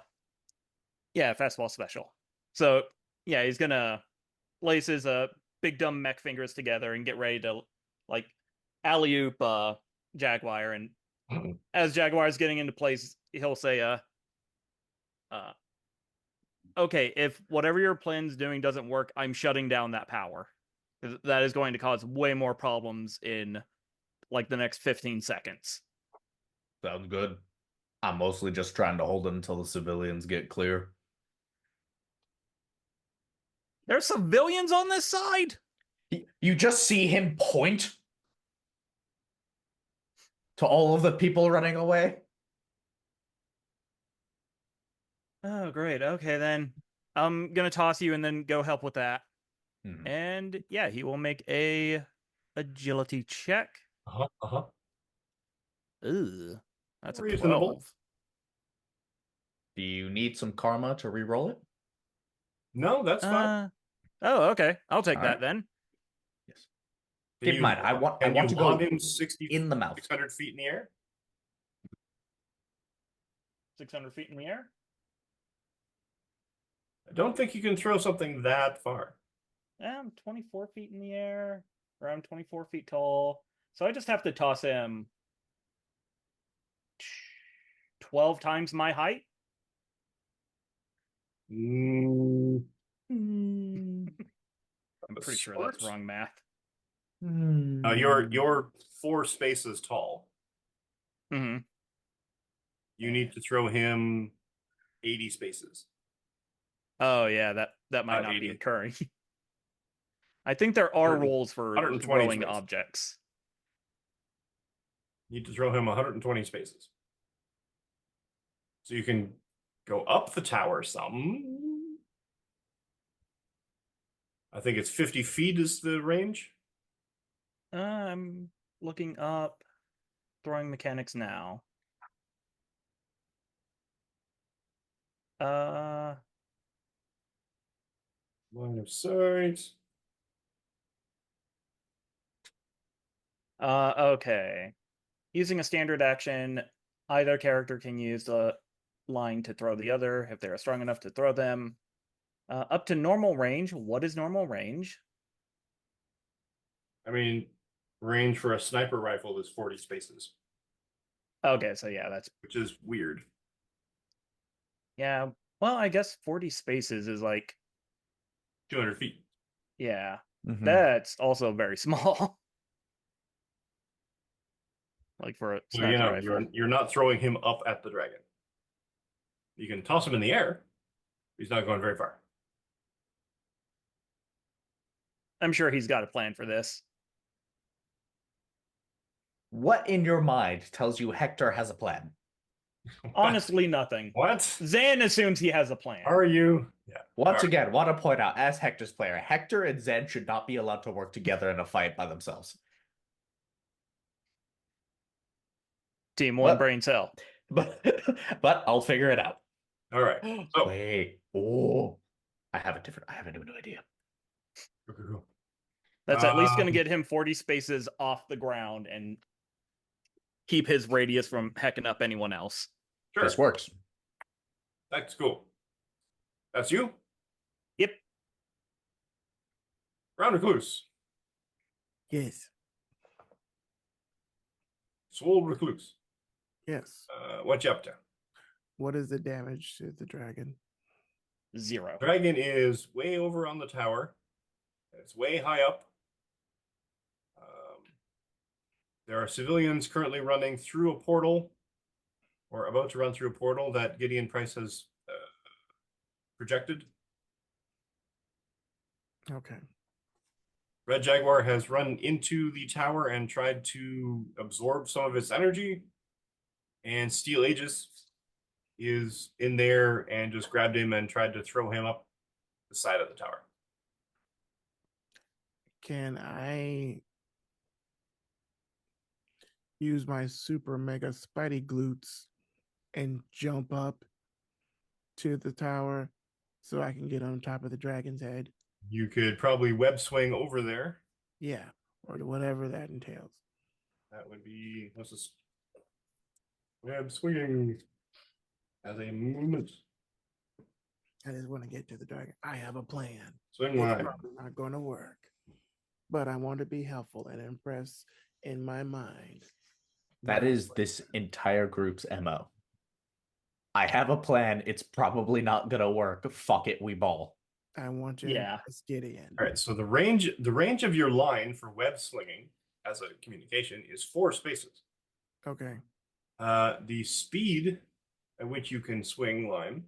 fastball special. So, yeah, he's gonna lace his big dumb mech fingers together and get ready to like alley-oop Jaguar, and as Jaguar's getting into place, he'll say okay, if whatever your plan's doing doesn't work, I'm shutting down that power. That is going to cause way more problems in like the next 15 seconds. Sounds good. I'm mostly just trying to hold it until the civilians get clear. There's civilians on this side? You just see him point to all of the people running away. Oh, great. Okay, then I'm gonna toss you and then go help with that. Mhm. And yeah, he will make a agility check. Ooh, that's a Reasonable. 12. Do you need some karma to re-roll it? No, that's fine. Oh, okay. I'll take All that right. then. Yes. Can Keep in mind, I want to go him 60 in the mouth. 600 feet in the air. 600 feet in the air. I don't think you can throw something that far. I'm 24 feet in the air, or I'm 24 feet tall. So I just have to toss him 12 times my height. Mm, I'm of pretty sure that's sorts. wrong math. You're 4 spaces tall. Hmm. You need to throw him 80 spaces. Oh yeah, that might Not not be 80. occurring. I think there are 100 rules for 120 throwing spaces. objects. You need to throw him 120 spaces. So you can go up the tower some. I think it's 50 feet is the range. I'm looking up throwing mechanics now. Line of sight. Okay. Using a standard action, either character can use the line to throw the other if they're strong enough to throw them. Up to normal range. What is normal range? I mean, range for a sniper rifle is 40 spaces, Okay, so yeah, that's which is weird. yeah. Well, I guess 40 spaces is like 200 feet. yeah. Mhm. That's also very small. Like for a So, sniper rifle. you're not throwing him up at the dragon. You can toss him in the air. He's not going very far. I'm sure he's got a plan for this. What in your mind tells you Hector has a plan? Honestly, nothing. What? Zan assumes he has a plan. Are you? Yeah. Once All right. again, want to point out, as Hector's player, Hector and Zen should not be allowed to work together in a fight by themselves. Team one What? brain cell. But but I'll figure it out. All right. So, Wait. Oh, I have a new idea. That's at least going to Um, get him 40 spaces off the ground and keep his radius from hecking up anyone else. sure. This works. That's cool. That's you? Yep. Round recluse. Yes. Swole recluse. Yes. What you up to? What is the damage to the dragon? 0. Dragon is way over on the tower. It's way high up. There are civilians currently running through a portal, or about to run through a portal that Gideon Price has projected. Okay. Red Jaguar has run into the tower and tried to absorb some of its energy. And Steel Aegis is in there and just grabbed him and tried to throw him up the side of the tower. Can I use my super mega spidey glutes and jump up to the tower so I can get on top of the dragon's head? You could probably web swing over there. Yeah, or whatever that entails. That would be, what's this? Web swinging as a movement. I just want to get to the dragon. I have a plan. Swing It's line. probably not going to work, but I want to be helpful and impress in my mind. That is this entire group's MO. I have a plan. It's probably not gonna work. Fuck it, we ball. I want to Yeah. impress Gideon. All right, so the range of your line for web slinging as a communication is 4 spaces. Okay. The speed at which you can swing line,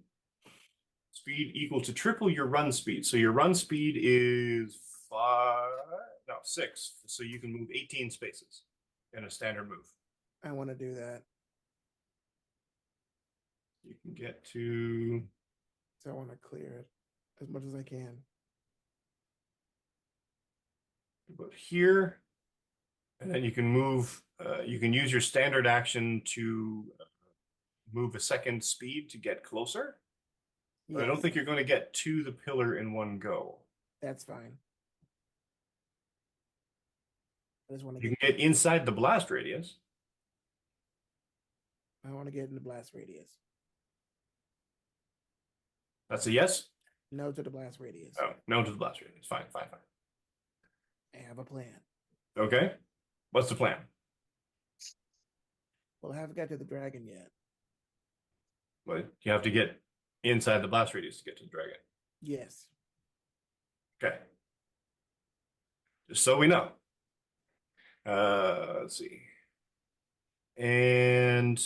speed equal to triple your run speed. So your run speed is 6. So you can move 18 spaces in a standard move. I want to do that. You can get to, So I want to clear it as much as I can. about here, and then you can move. You can use your standard action to move a second speed to get closer. But I don't Yes, think you're going to get to the pillar in one go. that's fine. I just want to You get. can get inside the blast radius. I want to get in the blast radius. That's a yes. No to the blast radius. Oh, no to the blast radius. Fine, fine, fine. I have a plan. Okay. What's the plan? Well, I haven't got to the dragon yet. Well, you have to get inside the blast radius to get to the dragon. Yes. Okay. Just so we know. Let's see. And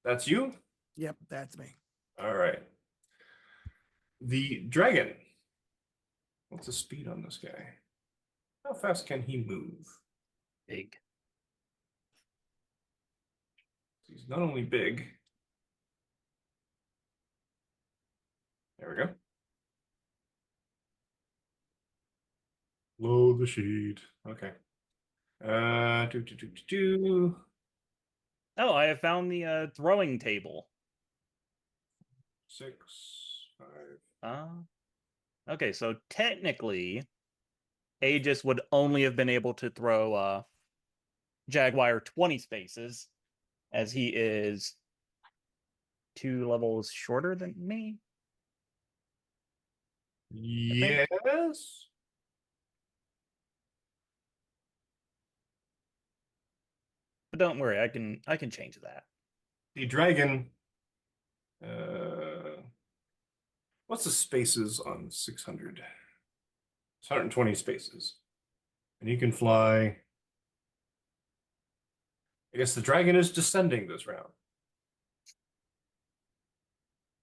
that's you? Yep, that's me. All right. The dragon. What's the speed on this guy? How fast can he move? Big. He's not only big. There we go. Load the sheet. Okay. Do. Oh, I have found the throwing table. 6, 5. Okay, so technically, Aegis would only have been able to throw Jaguar 20 spaces, as he is 2 levels shorter than me. Yes. But don't worry, I can change that. The dragon. What's the spaces on 600? It's 120 spaces. And you can fly. I guess the dragon is descending this round.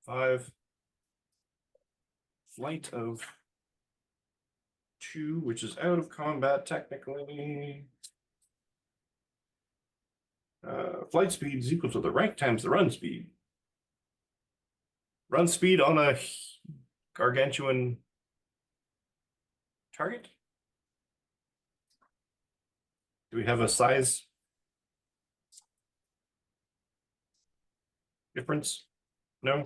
5. Flight of 2, which is out of combat technically. Flight speed is equal to the rank times the run speed. Run speed on a gargantuan target? Do we have a size difference? No?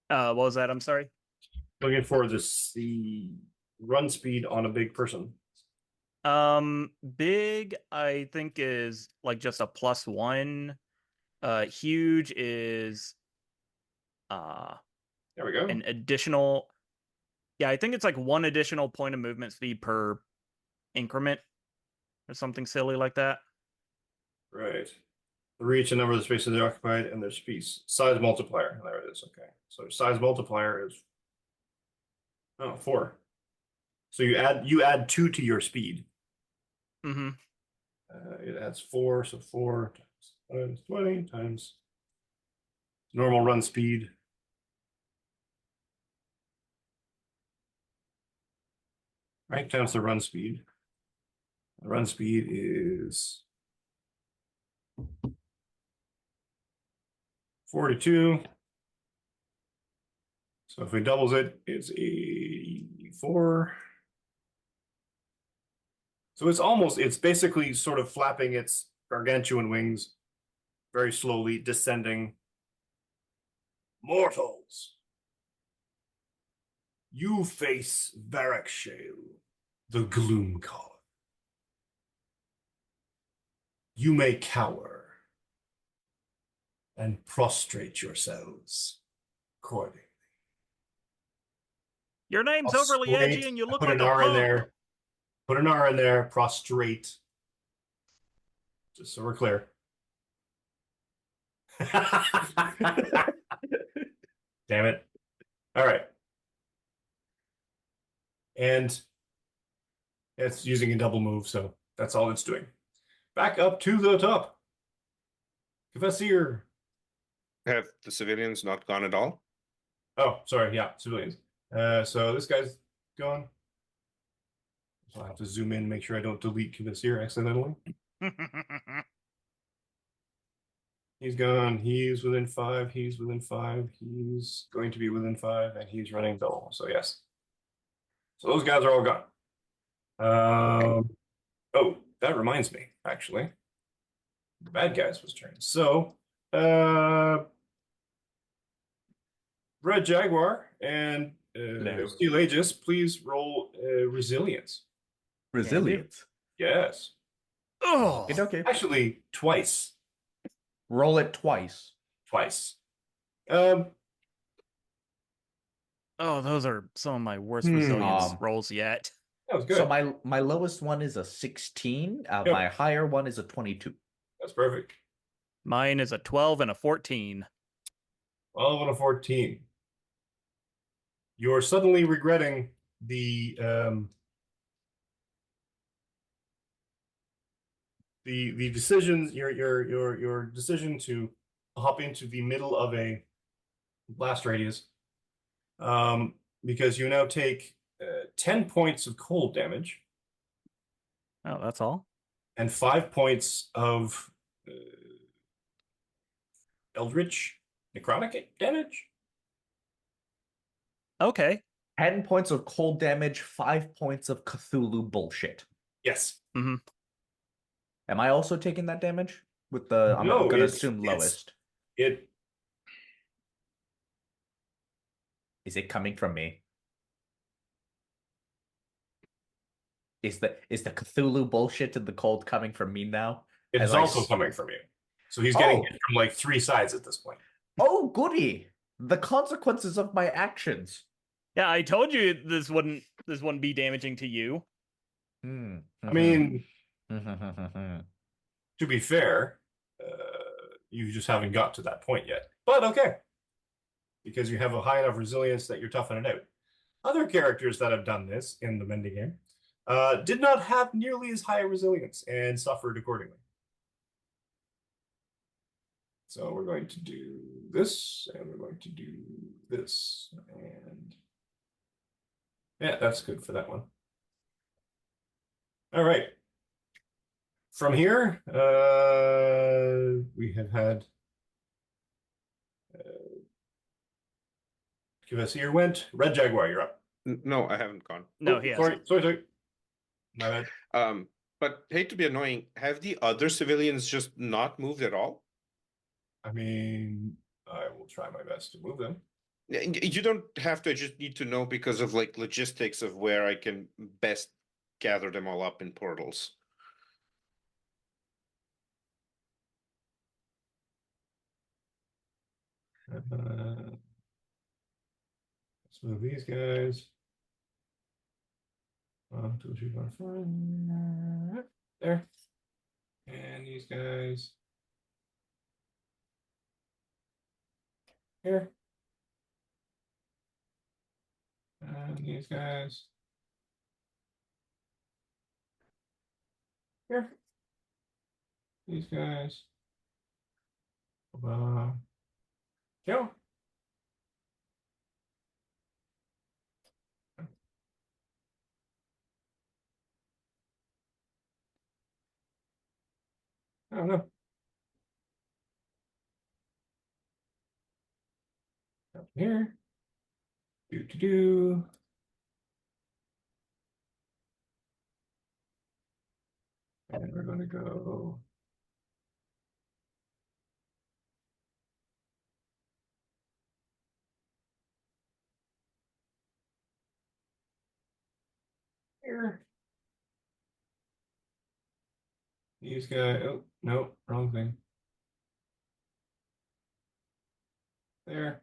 What was that? I'm sorry. Looking for the run speed on a big person. Big, I think, is like just a +1. Huge is There we go. an additional. Yeah, I think it's like 1 additional point of movement speed per increment, or something silly like that. Right. The reach and number of the spaces they occupied and their space size multiplier. There it is. Okay. So size multiplier is 4. So you add 2 to your speed. Mm-hmm. It adds 4, so 4 times 20 times normal run speed. Right, times the run speed. The run speed is 42. So if we doubles it, it's 84. So it's basically sort of flapping its gargantuan wings very slowly, descending. Mortals, you face Varakshale, the Gloom God. You may cower and prostrate yourselves accordingly. Your name's overly edgy, and you look like a R in punk. there. Put an R in there. Prostrate. Just so we're clear. Damn it. All right. And it's using a double move, so that's all it's doing. Back up to the top. Kvasir. Have the civilians not gone at all? Oh, sorry. Yeah, civilians. So this guy's gone. So I'll have to zoom in, make sure I don't delete Kvasir accidentally. He's gone. He's within 5. He's within 5. He's going to be within 5, and he's running double. So yes. So those guys are all gone. Oh, that reminds me, actually. The bad guys was turn. So, Red Jaguar and Steel Aegis, please roll resilience. Resilience. Yes. Oh, Okay. Actually, twice. Roll it twice. Twice. Oh, those are some of my worst Hmm. resilience Um, rolls yet. That was good. So my lowest one is a 16. Yep. My higher one is a 22. That's perfect. Mine is a 12 and a 14. 12 and a 14. You're suddenly regretting the decisions your decision to hop into the middle of a blast radius, because you now take 10 points of cold damage Oh, that's all? and 5 points of eldritch necrotic damage. Okay. 10 points of cold damage, 5 points of Cthulhu bullshit. Yes. Mm-hmm. Am I also taking that damage? With the I'm No, gonna it's- assume it's- lowest. It Is it coming from me? Is the Cthulhu bullshit and the cold coming from me now? it As is I also s- coming from you. So he's getting Oh. hit from like 3 sides at this point. Oh, goody! The consequences of my actions. Yeah, I told you this wouldn't be damaging to you. Hmm. I mean, Hmm. to be fair, you just haven't got to that point yet. But okay, because you have a high enough resilience that you're toughing it out. Other characters that have done this in the Mending game did not have nearly as high a resilience and suffered accordingly. So we're going to do this, and we're going to do this, and yeah, that's good for that one. All right. From here, we have had give us here went Red Jaguar. You're up. No, I haven't gone. No, Oh, he sorry, hasn't. sorry. My bad. But hate to be annoying, have the other civilians just not moved at all? I mean, I will try my best to move them. You don't have to, I just need to know because of like logistics of where I can best gather them all up in portals. Let's move these guys. 1, 2, 3, 4, 5. There. And these guys. Here. And these guys. Here. These guys. Go. I don't know. Up here. Do. And we're going to go. Here. These guys. Oh, no, wrong thing. There.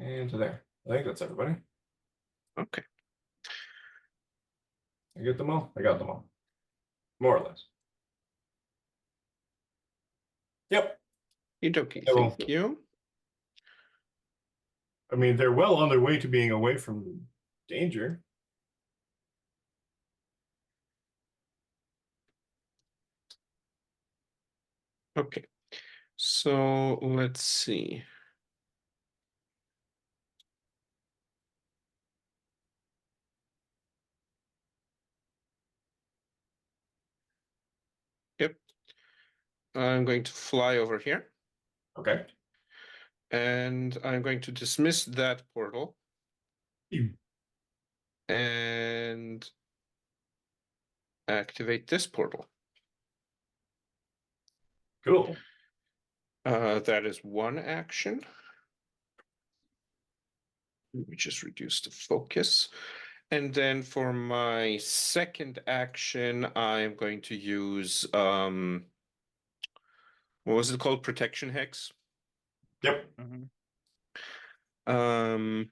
And to there. I think that's everybody. Okay. I get them all? I got them all. More or less. Yep. Okay, Yeah, well- thank you. I mean, they're well on their way to being away from danger. Okay. So let's see. Yep. I'm going to fly over here Okay. and I'm going to dismiss that portal and activate this portal. Cool. That is one action. Let me just reduce the focus. And then for my second action, I'm going to use what was it called? Protection Hex. Yep. Mm-hmm. I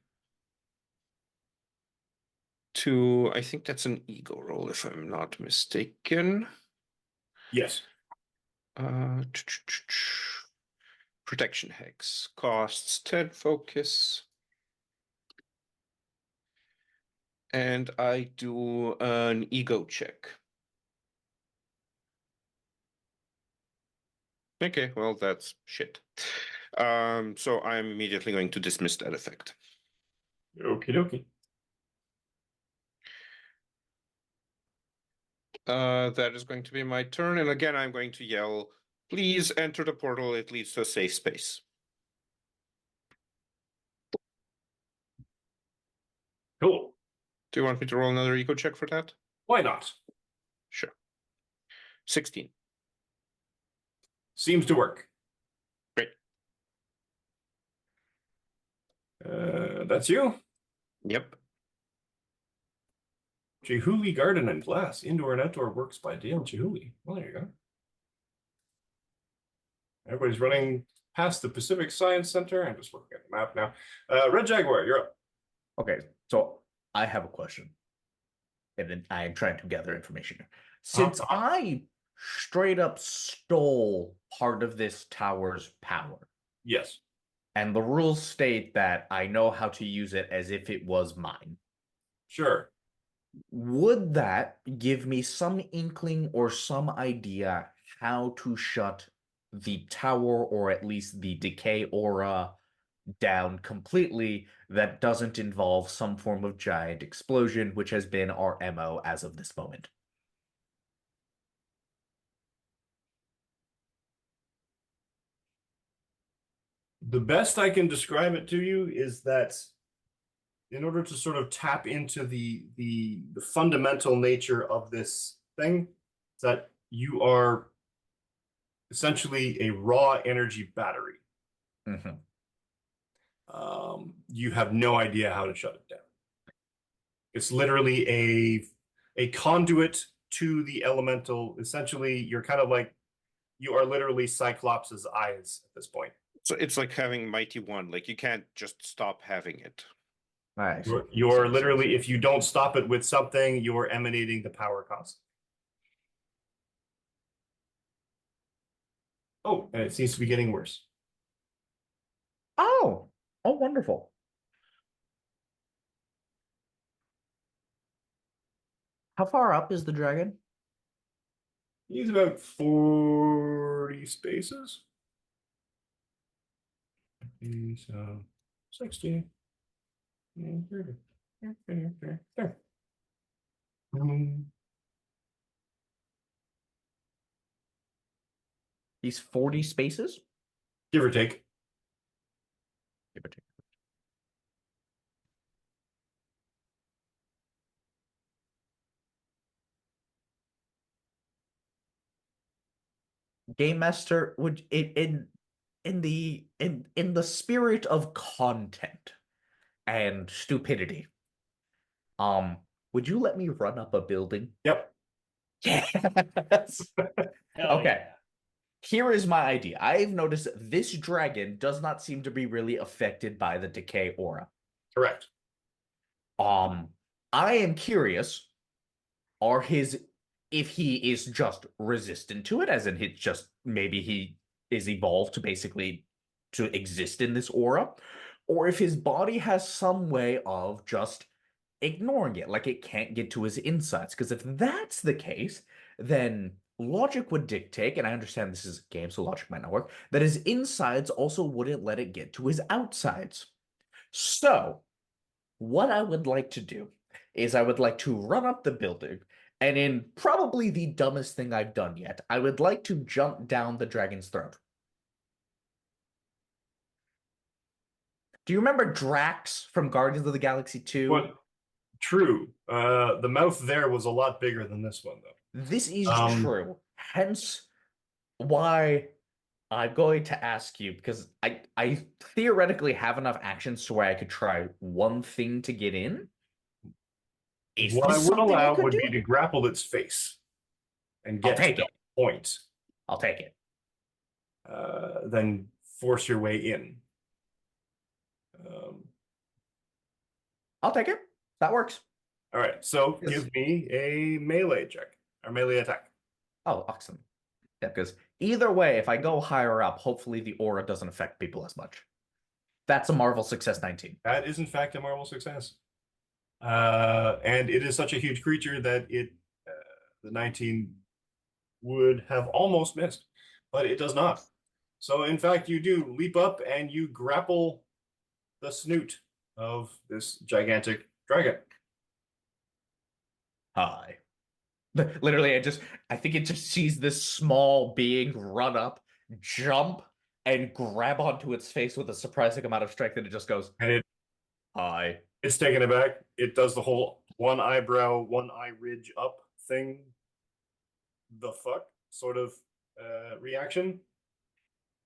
think that's an ego roll, if I'm not mistaken. Yes. Uh, Protection hex costs 10 focus. And I do an ego check. Okay, well, that's shit. So I'm immediately going to dismiss that effect. Okie dokie. That is going to be my turn. And again, I'm going to yell, please enter the portal. It leads to a safe space. Cool. Do you want me to roll another ego check for that? Why not? Sure. 16. Seems to work. Great. That's you? Yep. Chihuly Garden and Glass, indoor and outdoor works by Dale Chihuly. Well, there you go. Everybody's running past the Pacific Science Center. I'm just looking at the map now. Red Jaguar, you're up. Okay, so I have a question. And then I am trying to gather information. Since I straight up stole part of this tower's power, Yes. and the rules state that I know how to use it as if it was mine, Sure. would that give me some inkling or some idea how to shut the tower, or at least the decay aura, down completely that doesn't involve some form of giant explosion, which has been our MO as of this moment? The best I can describe it to you is that in order to sort of tap into the fundamental nature of this thing, that you are essentially a raw energy battery. Mm-hmm. You have no idea how to shut it down. It's literally a conduit to the elemental. Essentially, you're kind of like, you are literally Cyclops' eyes at this point. So it's like having Mighty One. Like, you can't just stop having it. Nice. You're literally, if you don't stop it with something, you're emanating the power constantly. Oh, and it seems to be getting worse. Oh, wonderful. How far up is the dragon? He's about 40 spaces. So 60. There. He's 40 spaces? Give or take. Give or take. Game Master, would it in the spirit of content and stupidity, would you let me run up a building? Yep. Yes. Hell Okay. yeah. Here is my idea. I've noticed this dragon does not seem to be really affected by the decay aura. Correct. I am curious, if he is just resistant to it, as in he just, maybe he is evolved to basically to exist in this aura, or if his body has some way of just ignoring it, like it can't get to his insides. Because if that's the case, then logic would dictate, and I understand this is a game, so logic might not work, that his insides also wouldn't let it get to his outsides. So, what I would like to do is I would like to run up the building, and in probably the dumbest thing I've done yet, I would like to jump down the dragon's throat. Do you remember Drax from Guardians of the Galaxy 2? What? True. The mouth there was a lot bigger than this one, though. This is true. Hence why I'm going to ask you, because I theoretically have enough actions to where I could try one thing to get in. Is What I this would something I allow could would do? be to grapple its face and I'll get to take that it. point. I'll take it. Then force your way in. take it. That works. All right. So Yes. give me a melee check or melee attack. Oh, awesome. Yeah, because either way, if I go higher up, hopefully the aura doesn't affect people as much. That's a Marvel success 19. That is in fact a Marvel success. And it is such a huge creature that the 19 would have almost missed, but it does not. So in fact, you do leap up and you grapple the snoot of this gigantic dragon. Hi. Literally, I think it just sees this small being run up, jump, and grab onto its face with a surprising amount of strength, and it just goes, And hi. it's taken aback. It does the whole one eyebrow, one eye ridge up thing. The fuck sort of reaction.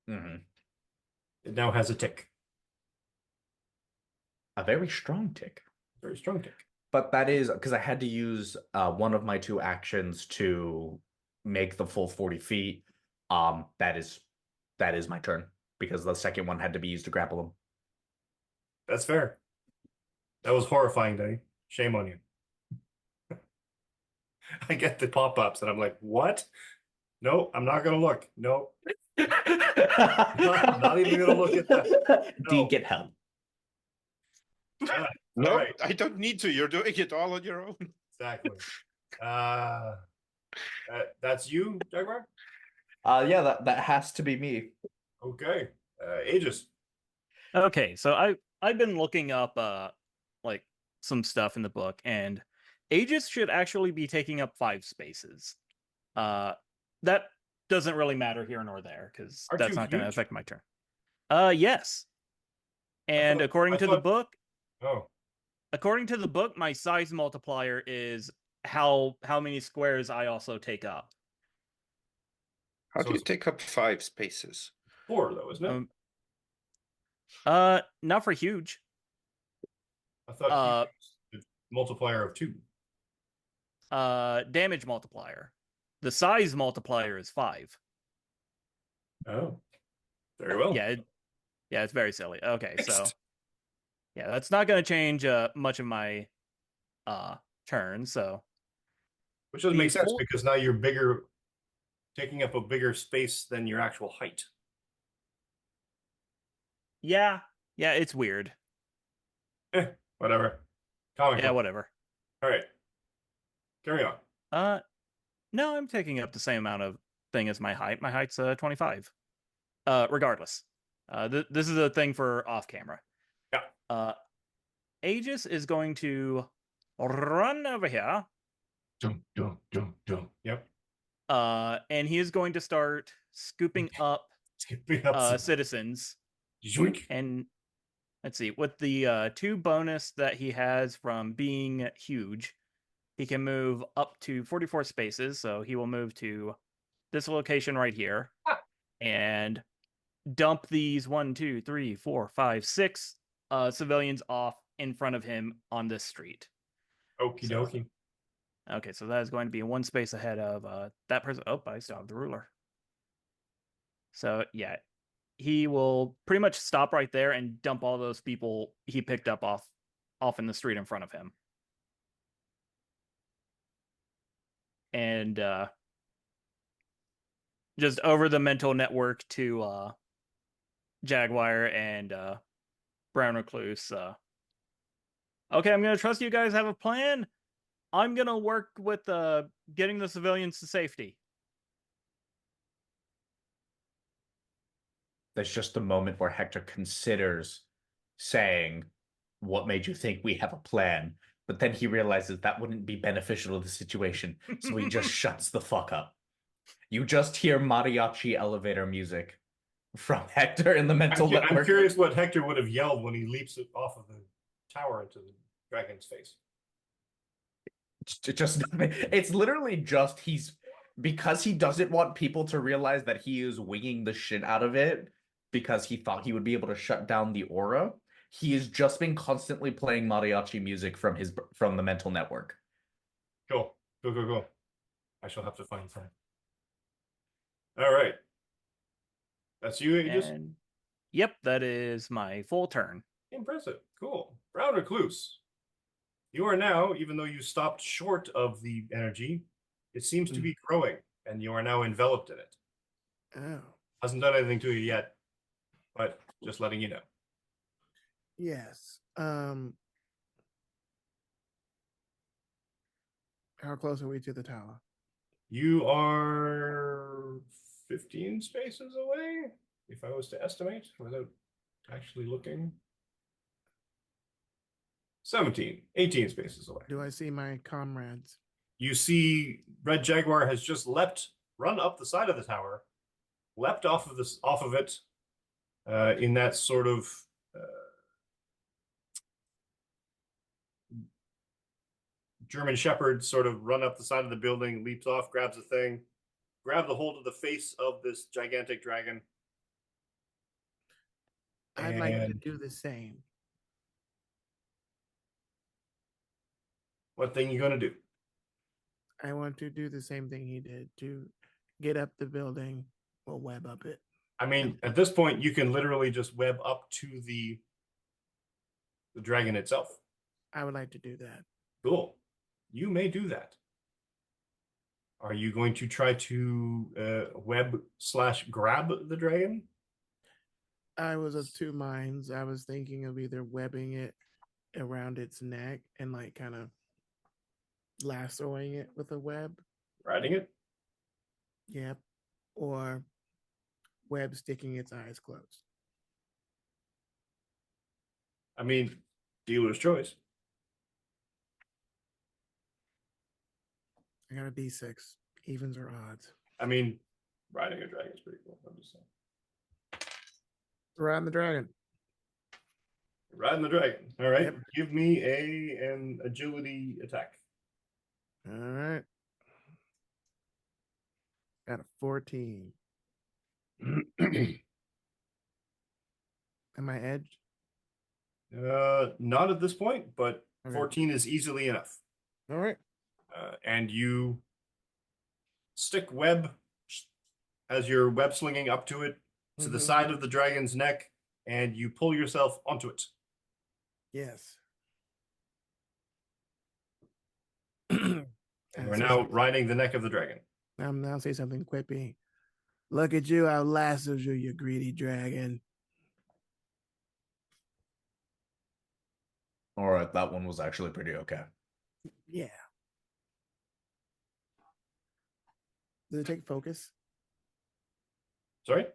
Mm-hmm. It now has a tick. A very strong tick. Very strong tick. But that is because I had to use one of my 2 actions to make the full 40 feet. That is my turn because the second one had to be used to grapple him. That's fair. That was horrifying, Danny. Shame on you. I get the pop-ups and I'm like, what? No, I'm not gonna look. No. Not even gonna look at that. Dean, No. get help. No, right. I don't need to. You're doing it all on your own. Exactly. That's you, Jaguar? Yeah, that has to be me. Okay. Aegis. Okay, so I've been looking up like some stuff in the book, and Aegis should actually be taking up 5 spaces. That doesn't really matter here nor there because Aren't that's you not going to huge? affect my turn. Yes. And according to the book, Oh, my size multiplier is how many squares I also take up. How So do you it's- take up 5 spaces? 4 though, isn't it? Not for huge. I thought the multiplier of 2. Damage multiplier. The size multiplier is 5. Oh, very well. Yeah, it's very silly. Okay, so Next. yeah, that's not going to change much of my turn. So Which doesn't make the sense full- because now you're bigger, taking up a bigger space than your actual height. yeah, it's weird. Whatever. Comic Yeah, book. whatever. All right. Carry on. No, I'm taking up the same amount of thing as my height. My height's 25. Regardless. This is a thing for off camera. Yeah. Aegis is going to run over here. Dum, dum, dum, dum. Yep. And he is going to start scooping up Skipping up citizens. Zoink. And let's see, with the 2 bonus that he has from being huge, he can move up to 44 spaces. So he will move to this location right here and dump these 1, 2, 3, 4, 5, 6 civilians off in front of him on this street. Okie dokie. Okay, so that is going to be 1 space ahead of that person. Oh, I still have the ruler. So yeah, he will pretty much stop right there and dump all those people he picked up off in the street in front of him. And just over the mental network to Jaguar and Brown Recluse. Okay, I'm going to trust you guys have a plan. I'm going to work with getting the civilians to safety. There's just a moment where Hector considers saying, what made you think we have a plan? But then he realizes that wouldn't be beneficial to the situation, so he just shuts the fuck up. You just hear mariachi elevator music from Hector in the mental network. I'm curious what Hector would have yelled when he leaps off of the tower into the dragon's face. It's literally just because he doesn't want people to realize that he is winging the shit out of it because he thought he would be able to shut down the aura. He has just been constantly playing mariachi music from the mental network. Cool. Go. I shall have to find that. All right. That's you, Aegis? And yep, that is my full turn. Impressive. Cool. Brown Recluse. You are now, even though you stopped short of the energy, it seems to be growing, and you are now enveloped in it. Oh, Hasn't done anything to you yet, but just letting you know. yes. How close are we to the tower? You are 15 spaces away, if I was to estimate without actually looking. 17, 18 spaces away. Do I see my comrades? You see Red Jaguar has just run up the side of the tower, leapt off of it, in that sort of German Shepherd sort of run up the side of the building, leaps off, grabs a thing, grab the hold of the face of this gigantic dragon. I'd like to And do the same. what thing you gonna do? I want to do the same thing he did to get up the building or web up it. I mean, at this point, you can literally just web up to the dragon itself. I would like to do that. Cool. You may do that. Are you going to try to web/grab the dragon? I was of two minds. I was thinking of either webbing it around its neck and like kind of lassoing it with a web. Riding it? Yep. Or web sticking its eyes closed. I mean, dealer's choice. I got a D6. Evens or odds. I mean, riding a dragon is pretty cool. I'm just saying. Riding the dragon. Riding the dragon. All right. Yep. Give me an agility attack. All right. Got a 14. Am I edged? Not at this point, but Okay. 14 is easily enough. All right. And you stick web as you're web slinging up to it to the Mhm. side of the dragon's neck, and you pull yourself onto it. Yes. And we're now riding the neck of the dragon. I'm now say something quippy. Look at you, I lassoed you, you greedy dragon. All right, that one was actually pretty okay. Yeah. Does it take focus? Sorry?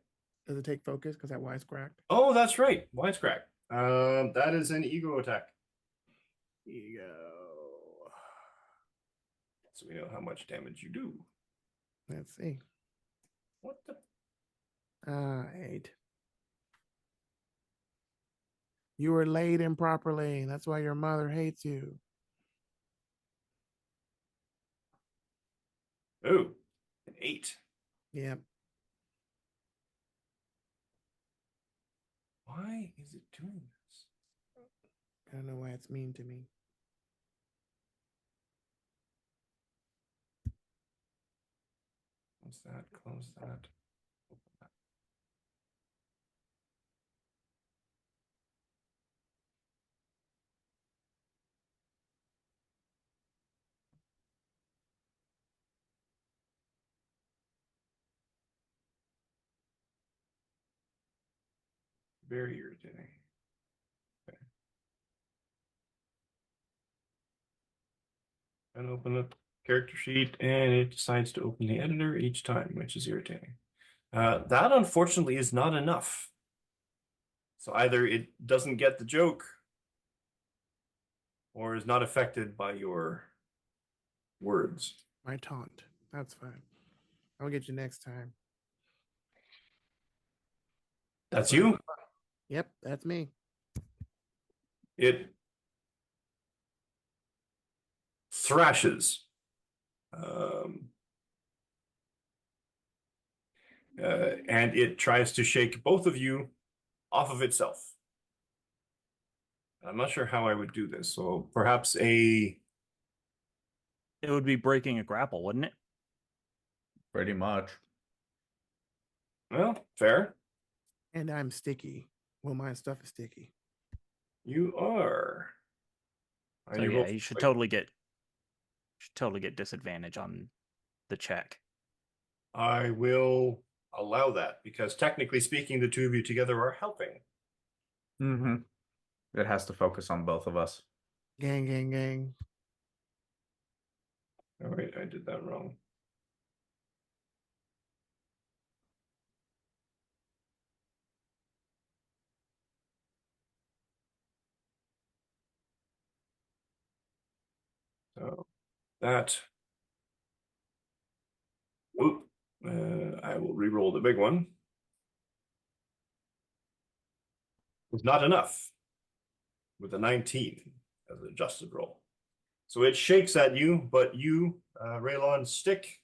Does it take focus? Because that wisecracked. Oh, that's right. Wisecrack. That is an ego attack. Ego. So we know how much damage you do. Let's see. What the? 8. You were laid improperly. That's why your mother hates you. Oh, an 8. Yep. Why is it doing this? I don't know why it's mean to me. Close that, close that. Open that. Very irritating. Okay. And open the character sheet, and it decides to open the editor each time, which is irritating. That unfortunately is not enough. So either it doesn't get the joke, or is not affected by your words. My taunt. That's fine. I'll get you next time. That's you? Yep, that's me. It thrashes. And it tries to shake both of you off of itself. I'm not sure how I would do this, so perhaps It would be breaking a grapple, wouldn't it? Pretty much. well, fair. And I'm sticky. Well, my stuff is sticky. You are. So you yeah, roll you should like- totally get disadvantage on the check. I will allow that because technically speaking, the two of you together are helping. Mm-hmm. It has to focus on both of us. Gang, gang, gang. All right, I did that wrong. So that. Oop, I will re-roll the big one. Was not enough with a 19 as an adjusted roll. So it shakes at you, but you, Raylon, stick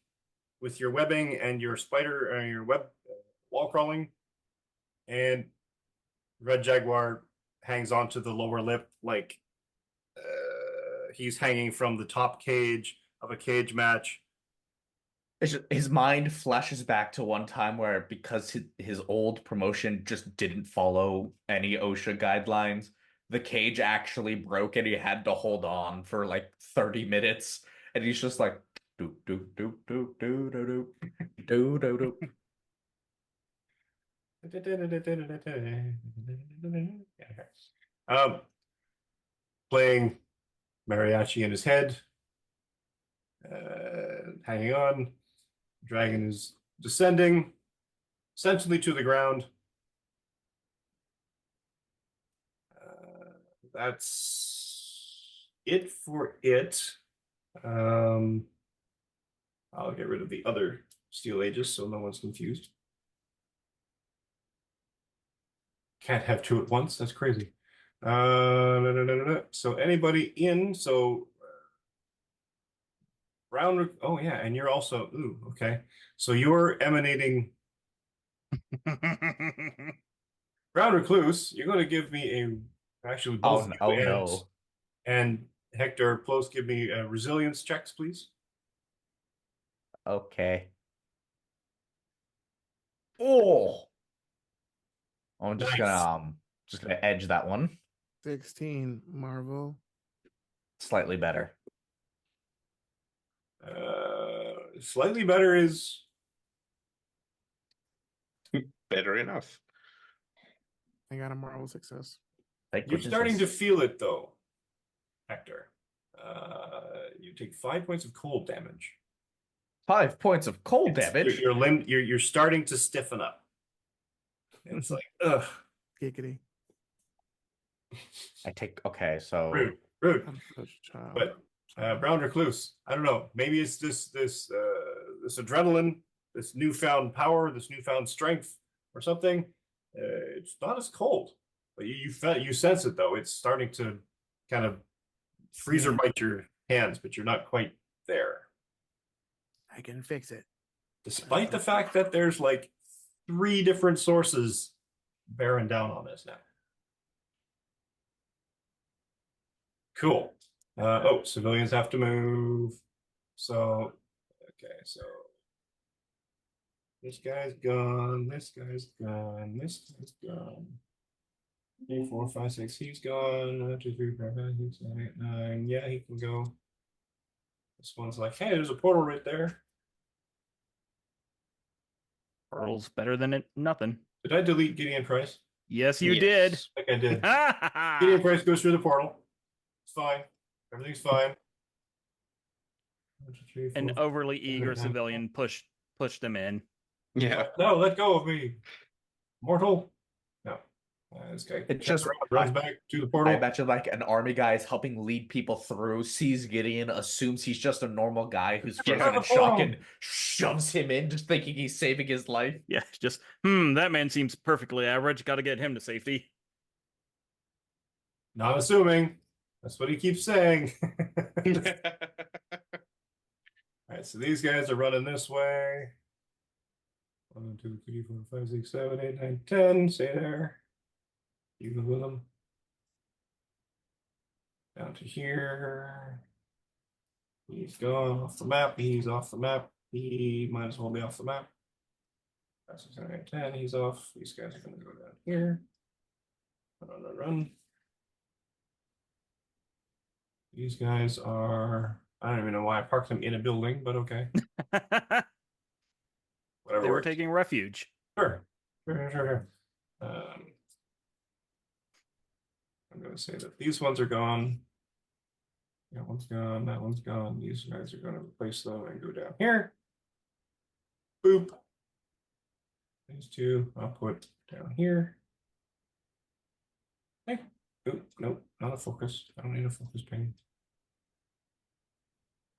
with your webbing and your spider, your web wall crawling, and Red Jaguar hangs onto the lower lip like he's hanging from the top cage of a cage match. His mind flashes back to one time where, because his old promotion just didn't follow any OSHA guidelines, the cage actually broke and he had to hold on for like 30 minutes. And he's just like, doop, doop, doop, doop, doop, doop, doop, doop, doop. Playing mariachi in his head, hanging on. Dragon is descending, essentially to the ground. That's it for it. I'll get rid of the other Steel Aegis so no one's confused. Can't have two at once. That's crazy. So anybody in? So round. Oh yeah, and you're also. Ooh, okay. So you're emanating. Brown Recluse, you're going to give me a. Actually, both you Oh and, no. and Hector, close, give me resilience checks, please. Okay. Oh. I'm Nice. just gonna edge that one 16, Marvel. slightly better. Slightly better is Better enough. I got a Marvel success. Thank you're goodness starting to it's- feel it though, Hector. You take 5 points of cold damage. 5 points of cold damage. You're starting to stiffen up. And it's like, ugh, Giggity. I take so rude. I'm such a child. But Brown Recluse, I don't know. Maybe it's this adrenaline, this newfound power, this newfound strength, or something. It's not as cold, but you sense it though. It's starting to kind of freezer bite your hands, but you're not quite there. I can fix it. Despite the fact that there's like 3 different sources bearing down on this now. Cool. Civilians have to move. So, okay, so this guy's gone. This guy's gone. This guy's gone. 3, 4, 5, 6. He's gone. 1, 2, 3, 4, 5, 6, 7, 8, 9. Yeah, he can go. This one's like, hey, there's a portal right there. Portal's better than nothing. Did I delete Gideon Price? Yes, you did. I think I did. Gideon Price goes through the portal. It's fine. Everything's fine. 1, 2, 3, 4, An 5. overly eager civilian pushed them in. Yeah. No, let go of me. Mortal. No. This guy It just- runs back to the I portal. imagine like an army guy is helping lead people through, sees Gideon, assumes he's just a normal guy who's Yeah. frozen in shock and shoves him in, just thinking he's saving his life. Yeah, just that man seems perfectly average. Got to get him to safety. Not assuming. That's what he keeps saying. All right, so these guys are running this way. 1, 2, 3, 4, 5, 6, 7, 8, 9, 10. Stay there. Even with them. Down to here. He's gone off the map. He's off the map. He might as well be off the map. 5, 6, 7, 8, 10. He's off. These guys are going to go down here. Run. These guys are. I don't even know why I parked them in a building, but okay. Whatever They were works. taking refuge. Sure. Sure. I'm going to say that these ones are gone. That one's gone. That one's gone. These guys are going to replace them and go down here. Boop. These two I'll put down here. Hey. Oop, nope, not a focus. I don't need a focus pane.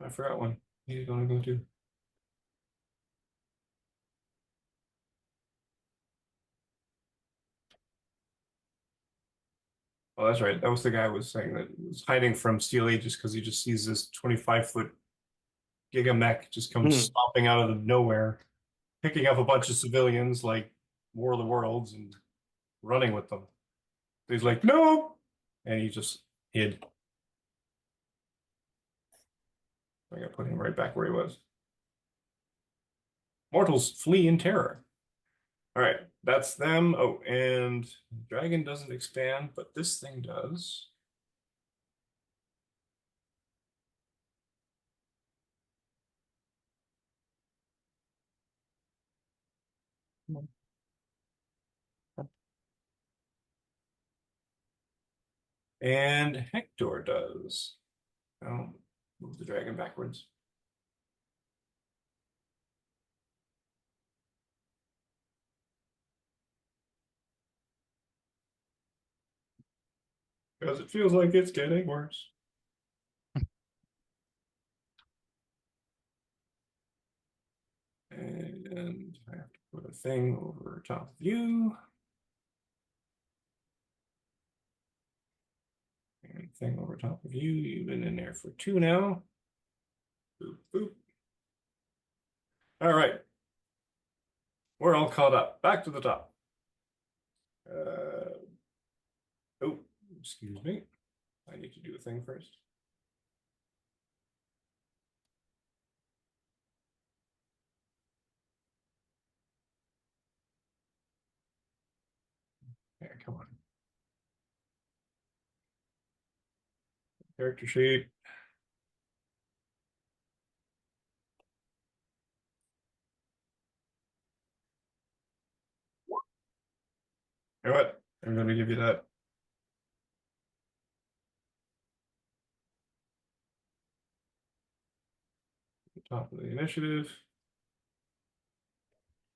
I forgot one. He's going to go to. Oh, that's right. That was the guy who was saying that he was hiding from Steel Aegis because he just sees this 25-foot giga mech just come stomping out of the nowhere, picking up a bunch of civilians like War of the Worlds and running with them. He's like, no, and he just hid. I gotta put him right back where he was. Mortals flee in terror. All right, that's them. Oh, and dragon doesn't expand, but this thing does. And Hector does. Oh, move the dragon backwards. Because it feels like it's getting worse. And I have to put a thing over top of you. And thing over top of you. You've been in there for 2 now. Boop, boop. All right. We're all caught up. Back to the top. Oh, excuse me. I need to do a thing first. Yeah, come on. Character sheet. You know what? I'm going to give you that. Top of the initiative.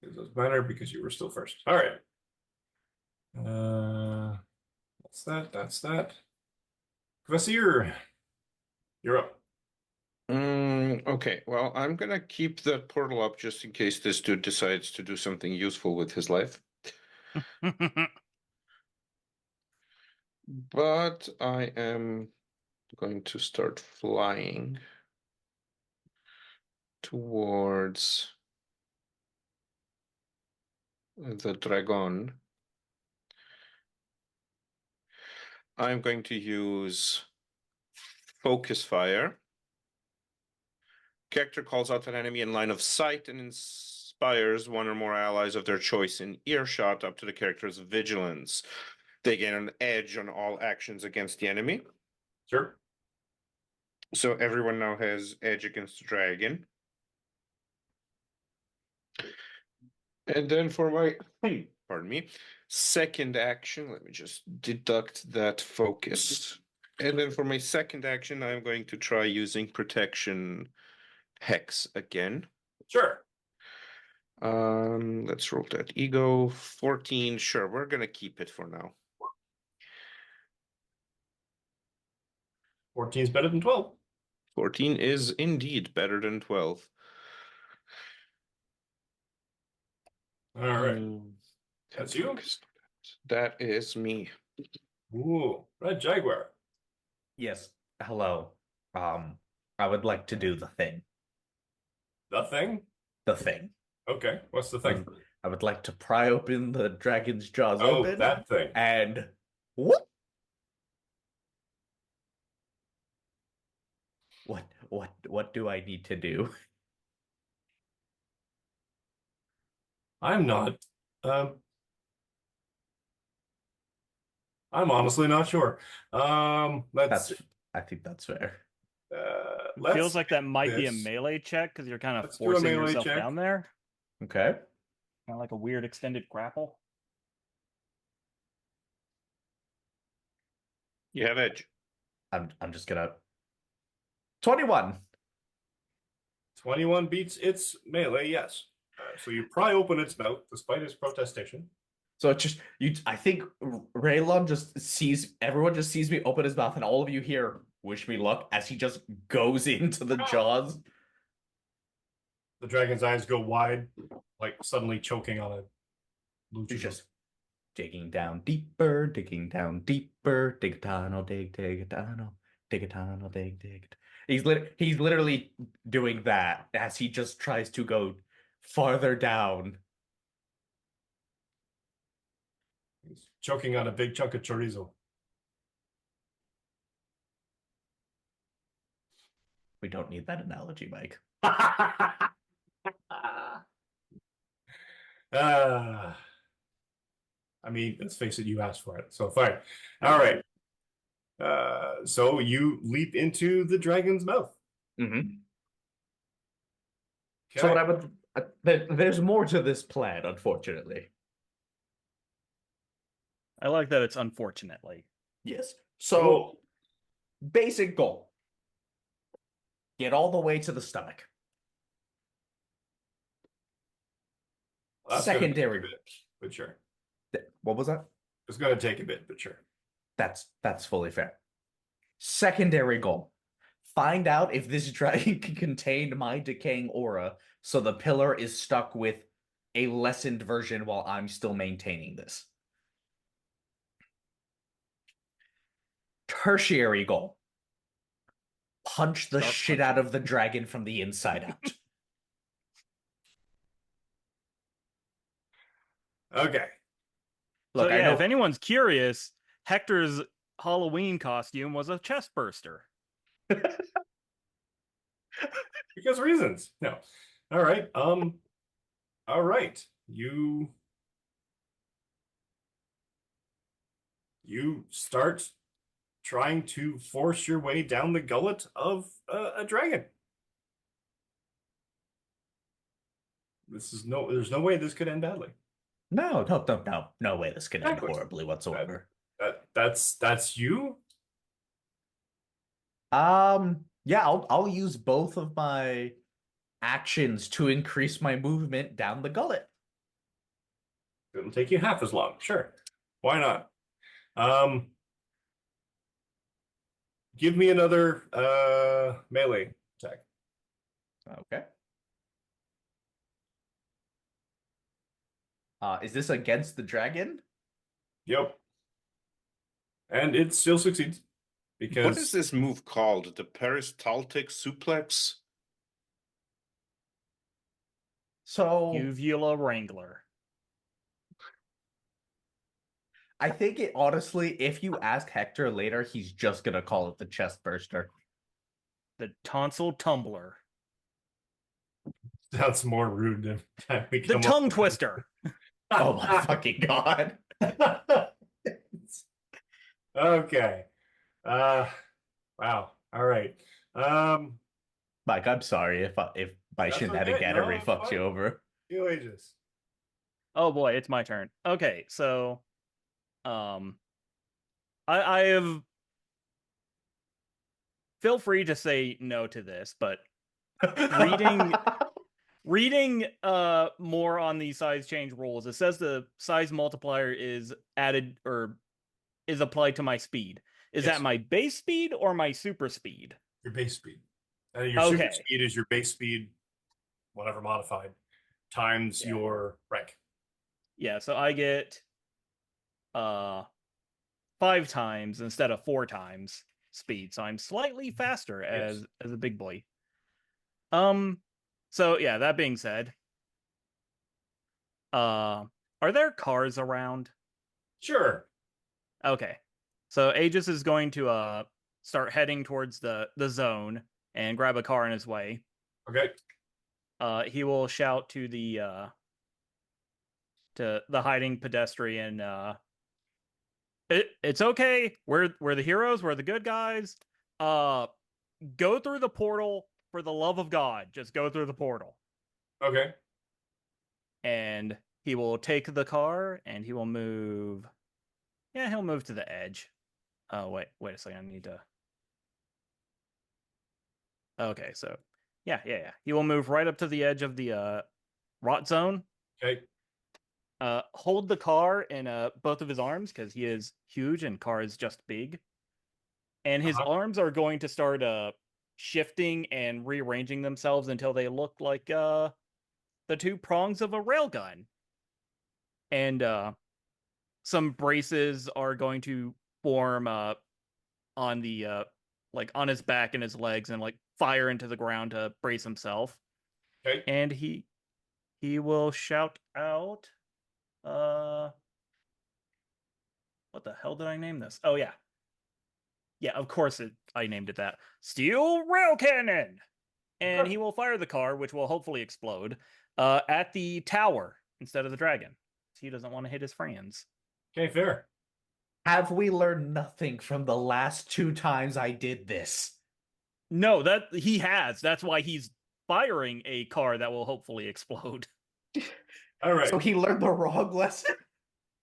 It doesn't matter because you were still first. All right. That's that. That's that. Kvasir, you're up. Okay, well, I'm gonna keep that portal up just in case this dude decides to do something useful with his life. But I am going to start flying towards the dragon. I'm going to use focus fire. Character calls out an enemy in line of sight and inspires one or more allies of their choice in earshot up to the character's vigilance. They gain an edge on all actions against the enemy. Sure. So everyone now has edge against the dragon. And then for my, pardon me, second action, let me just deduct that focus. And then for my second action, I'm going to try using protection hex again. Sure. Let's roll that ego. 14, sure, we're gonna keep it for now. 14 is better than 12. 14 is indeed better than 12. All right. That's you? That is me. Ooh, Red Jaguar. Yes. Hello. I would like to do the thing. The thing? The thing. Okay, what's the thing? I would like to pry open the dragon's jaws Oh, open that thing. and what? What do I need to do? I'm not. I'm honestly not sure. Let's. I think that's fair. It feels like that might be a this. melee check because you're kind of Let's do a forcing melee yourself check. down there. Okay. Kind of like a weird extended grapple. You have edge. I'm just gonna 21. 21 beats its melee, yes. So you pry open its mouth despite its protestation. So it's just you. I think Raylon just sees everyone just sees me open his mouth, and all of you hear "wish me luck" as he just goes into the jaws. The dragon's eyes go wide, like suddenly choking on a blue He's chew. just digging down deeper, digging down deeper. Dig a tunnel, dig a tunnel, dig a tunnel, dig. He's literally doing that as he just tries to go farther down. He's choking on a big chunk of chorizo. We don't need that analogy, Mike. I mean, let's face it, you asked for it. So fine. All right. So you leap into the dragon's mouth. Mm-hmm. Okay. So what I would there's more to this plan, unfortunately. I like that it's unfortunately. Yes. So basic goal. Get all the way to the stomach. That's gonna take a Secondary. bit, but sure. What was that? It's going to take a bit, but sure. That's fully fair. Secondary goal. Find out if this dragon can contain my decaying aura, so the pillar is stuck with a lessened version while I'm still maintaining this. Tertiary goal. Punch the Start shit out of the dragon from the inside out. Okay. Look, so I yeah, know if anyone's curious, Hector's Halloween costume was a chest burster. Because reasons. No. All right. All right. You start trying to force your way down the gullet of a dragon. There's no way this could end badly. no way this can end Exactly. horribly whatsoever. That's you. Yeah, I'll use both of my actions to increase my movement down the gullet. It'll take you half as long. Sure. Why not? Give me another melee attack. Okay. Is this against the dragon? Yep. And it still succeeds. Because What is this move called? The peristaltic suplex? So Uvula Wrangler. I think it honestly, if you ask Hector later, he's just gonna call it the chest burster. The tonsil tumbler. sounds more rude than time we The come tongue up. twister. Oh my fucking god. Okay. Wow. All right. Mike, I'm sorry if my That's shenaniganery okay. No, fucks fine. you over. You ages. Oh boy, it's my turn. Okay, so I have feel free to say no to this, but reading more on the size change rules, it says the size multiplier is added or is applied to my speed. Is Yes. that my base speed or my super speed? Your base speed. Your super Okay. speed is your base speed, whatever modified, times Yeah. your rank. Yeah, so I get 5 times instead of 4 times speed. So I'm slightly faster as a big boy. So yeah, that being said, are there cars around? Sure. Okay. So Aegis is going to start heading towards the zone and grab a car in his way. Okay. He will shout to the hiding pedestrian, it's okay. We're the heroes, we're the good guys. Go through the portal for the love of God. Just go through the portal. Okay. And he will take the car and he will move. Yeah, he'll move to the edge. Oh, wait a second. I need to. Okay, so yeah. He will move right up to the edge of the rot zone. Okay. Hold the car in both of his arms because he is huge and car is just big. And his arms are going to start shifting and rearranging themselves until they look like the two prongs of a railgun. And some braces are going to form on the like on his back and his legs and like fire into the ground to brace himself. Okay. And he will shout out what the hell did I name this? Oh yeah. Yeah, of course I named it that. Steel rail cannon. And he will fire the car, which will hopefully explode, at the tower instead of the dragon. He doesn't want to hit his friends. Okay, fair. Have we learned nothing from the last 2 times I did this? No, that he has. That's why he's firing a car that will hopefully explode. All right. So he learned the wrong lesson?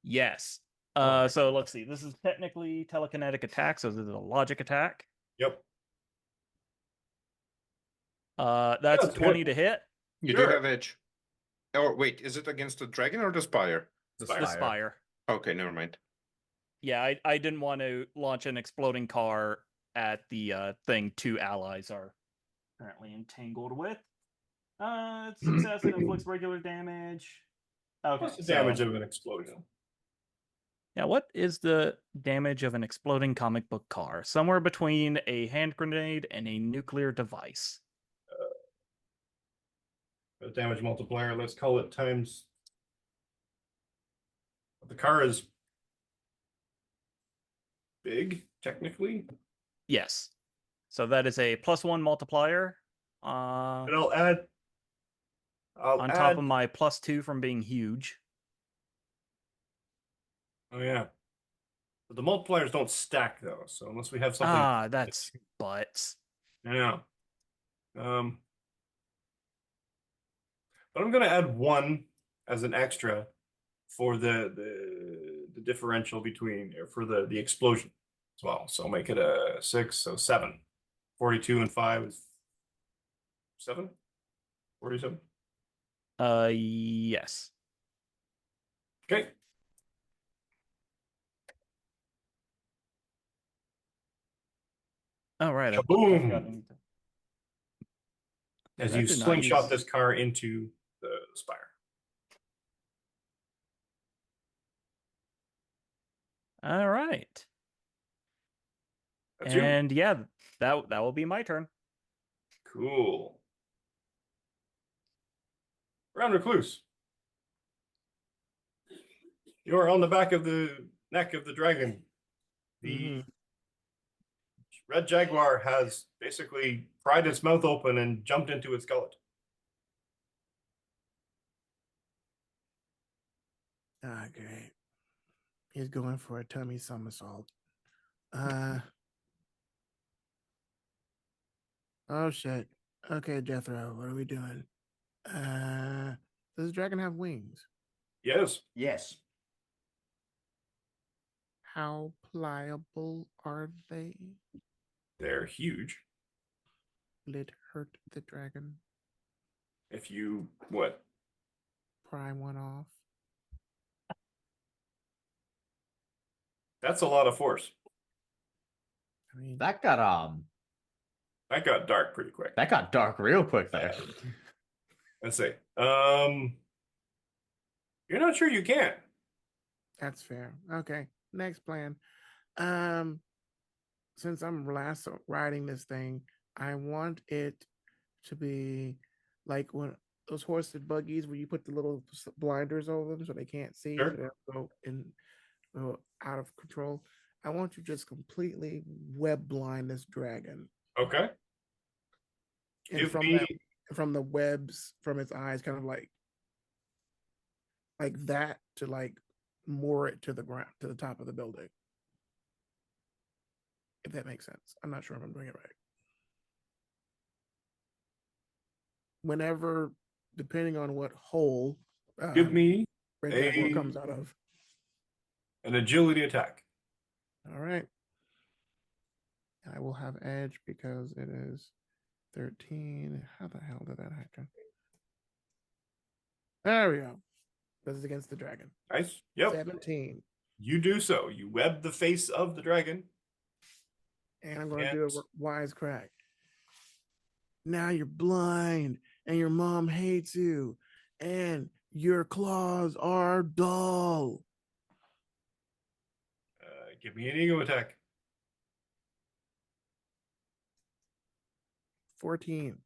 Yes. Oh. So let's see. This is technically telekinetic attack, so this is a logic attack. Yep. That's That's 20 good. to hit. You Sure. do have edge. Oh, wait, is it against the dragon or the spire? The The spire. Okay, never mind. Yeah, I didn't want to launch an exploding car at the thing 2 allies are currently entangled with. Success, it inflicts regular damage. Okay, What's the damage of an explosion? Yeah, what is the damage of an exploding comic book car? Somewhere between a hand grenade and a nuclear device. The damage multiplier, let's call it times. The car is big, technically. Yes. So that is a +1 multiplier. And I'll add On top of my +2 from being huge. Oh yeah. But the multipliers don't stack though, so unless we have something. That's butts. Yeah. But I'm gonna add 1 as an extra for the differential between for the explosion as well. So I'll make it a 6, so 7. 42 and 5 is 7? 47? Yes. Okay. All right. Kaboom! As That you did not slingshot use- this car into the spire. All right. That's you. And yeah, that will be my turn. Cool. Round recluse. You are on the back of the neck of the dragon. The red jaguar has basically pried its mouth open and jumped into its gullet. Ah, great. He's going for a tummy somersault. Oh shit. Okay, Jethro, what are we doing? Does the dragon have wings? Yes. Yes. How pliable are they? They're huge. Will it hurt the dragon? If you what? Pry one off. That's a lot of force. I mean, That got dark pretty quick. that got dark real quick there. Let's see. You're not sure you can. that's fair. Okay, next plan. Since I'm last riding this thing, I want it to be like when those horse and buggies where you put the little blinders over them so they can't see, Sure. so they don't go out of control. I want you to just completely web blind this dragon, Okay. and Give from me that, from the webs from its eyes, kind of like that, to like moor it to the ground, to the top of the building. if that makes sense. I'm not sure if I'm doing it right. Whenever, depending on what hole Give me Red Jaguar a- comes out of. an agility attack. All right. I will have edge because it is 13. How the hell did that happen? There we go. This is against the dragon. Nice. Yep. 17. You do so. You web the face of the dragon. And I'm going to do a wise crack. Now you're blind and your mom hates you and your claws are dull. Give me an ego attack. 14.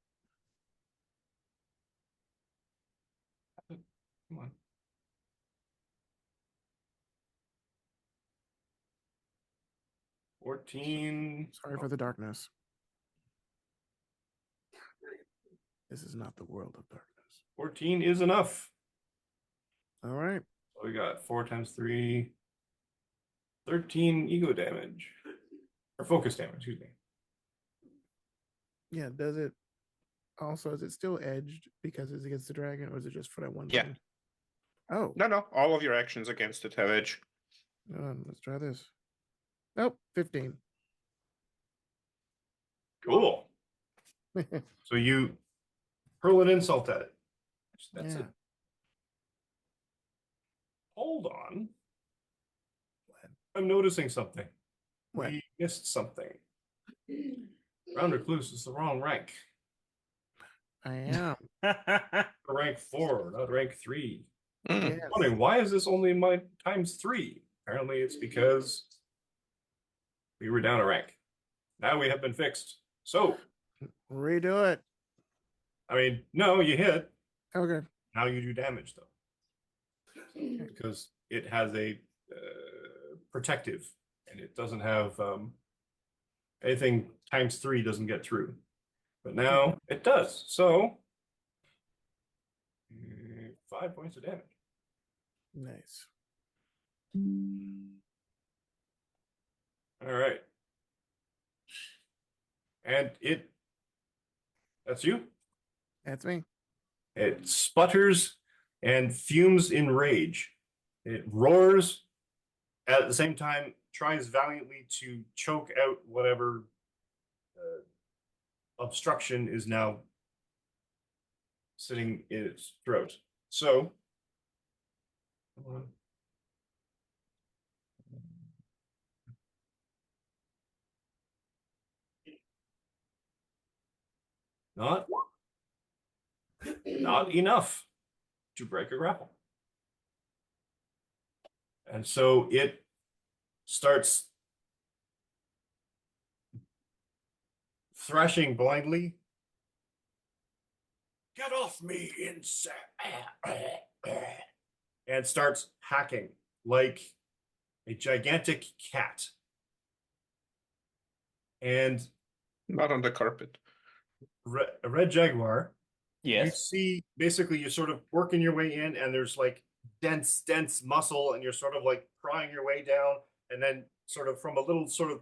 Come on. 14. Sorry for the darkness. This is not the world of darkness. 14 is enough. All right. So we got 4 times 3. 13 ego damage. Or focus damage, excuse me. Yeah, does it also, is it still edged because it's against the dragon, or is it just for that one Yeah. turn? Oh, No, all of your actions against it have edge. let's try this. Nope, 15. Cool. So you hurl an insult at it. That's Yeah. it. Hold on. I'm noticing something. What? We missed something. Round recluse is the wrong rank. I am. Rank 4, not rank 3. Mm. Yes. Wondering, why is this only my times 3? Apparently it's because we were down a rank. Now we have been fixed. So, Redo it. I mean, no, you hit. Okay. Now you do damage though, because it has a protective, and it doesn't have anything times 3 doesn't get through, but now it does. So 5 points of damage. Nice. All right, and that's you. That's me. It sputters and fumes in rage. It roars, at the same time tries valiantly to choke out whatever obstruction is now sitting in its throat. So, not enough to break a grapple. And so it starts thrashing blindly. Get off me, insect! And starts hacking like a gigantic cat. And Not on the carpet. a red jaguar, you Yes. see, basically you're sort of working your way in, and there's like dense muscle, and you're sort of like prying your way down, and then sort of from a little sort of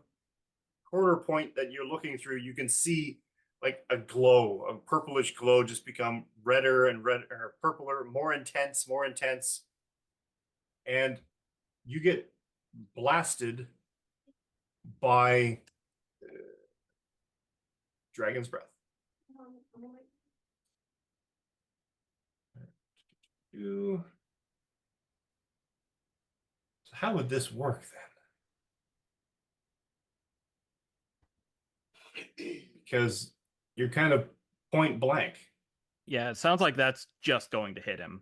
corner point that you're looking through, you can see like a glow, a purplish glow, just become redder and redder, or purpler, more intense, and you get blasted by dragon's breath. So how would this work then? Because you're kind of point blank. Yeah, it sounds like that's just going to hit him.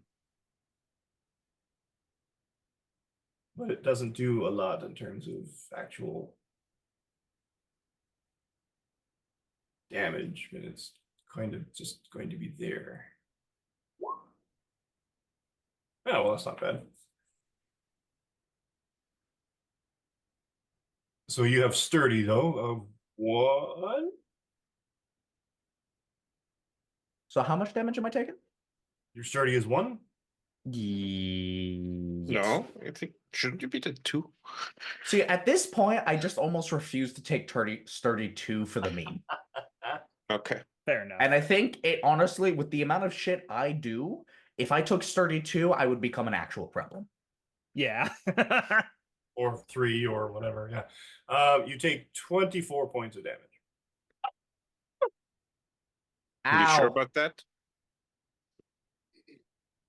But it doesn't do a lot in terms of actual damage, but it's kind of just going to be there. Oh, well, that's not bad. So you have sturdy, though, of 1. So how much damage am I taking? Your sturdy is 1. Yes. No, I think shouldn't you be the 2? See, at this point, I just almost refuse to take sturdy 2 for the meme. Okay. Fair enough. And I think it honestly, with the amount of shit I do, if I took sturdy 2, I would become an actual problem. Yeah. Or 3 or whatever. Yeah. You take 24 points of damage. You sure Ow. about that?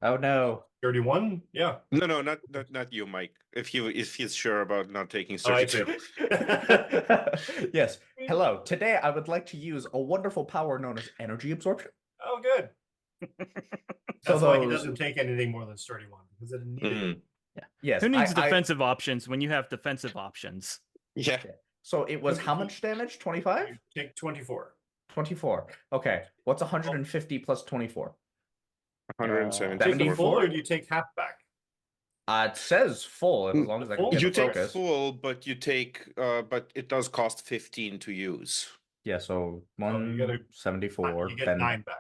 Oh no. 31? Yeah. No, not you, Mike. If he's sure about not taking Oh, I see. 32. Yes. Hello. Today I would like to use a wonderful power known as energy absorption. Oh, good. So That's why he those- doesn't take anything more than 31 because it needed. Mm, Yeah. Yes. Who needs I- defensive options when you have defensive options? yeah. So it was how much damage? 25? You take 24. 24. Okay. What's 150 plus 24? 170. Take the 74? full or do you take half back? It says full as long as I can Full? get You a take focus. full, but you take but it does cost 15 to use. Yeah, so Oh, you gotta- 174. You get then 9 back.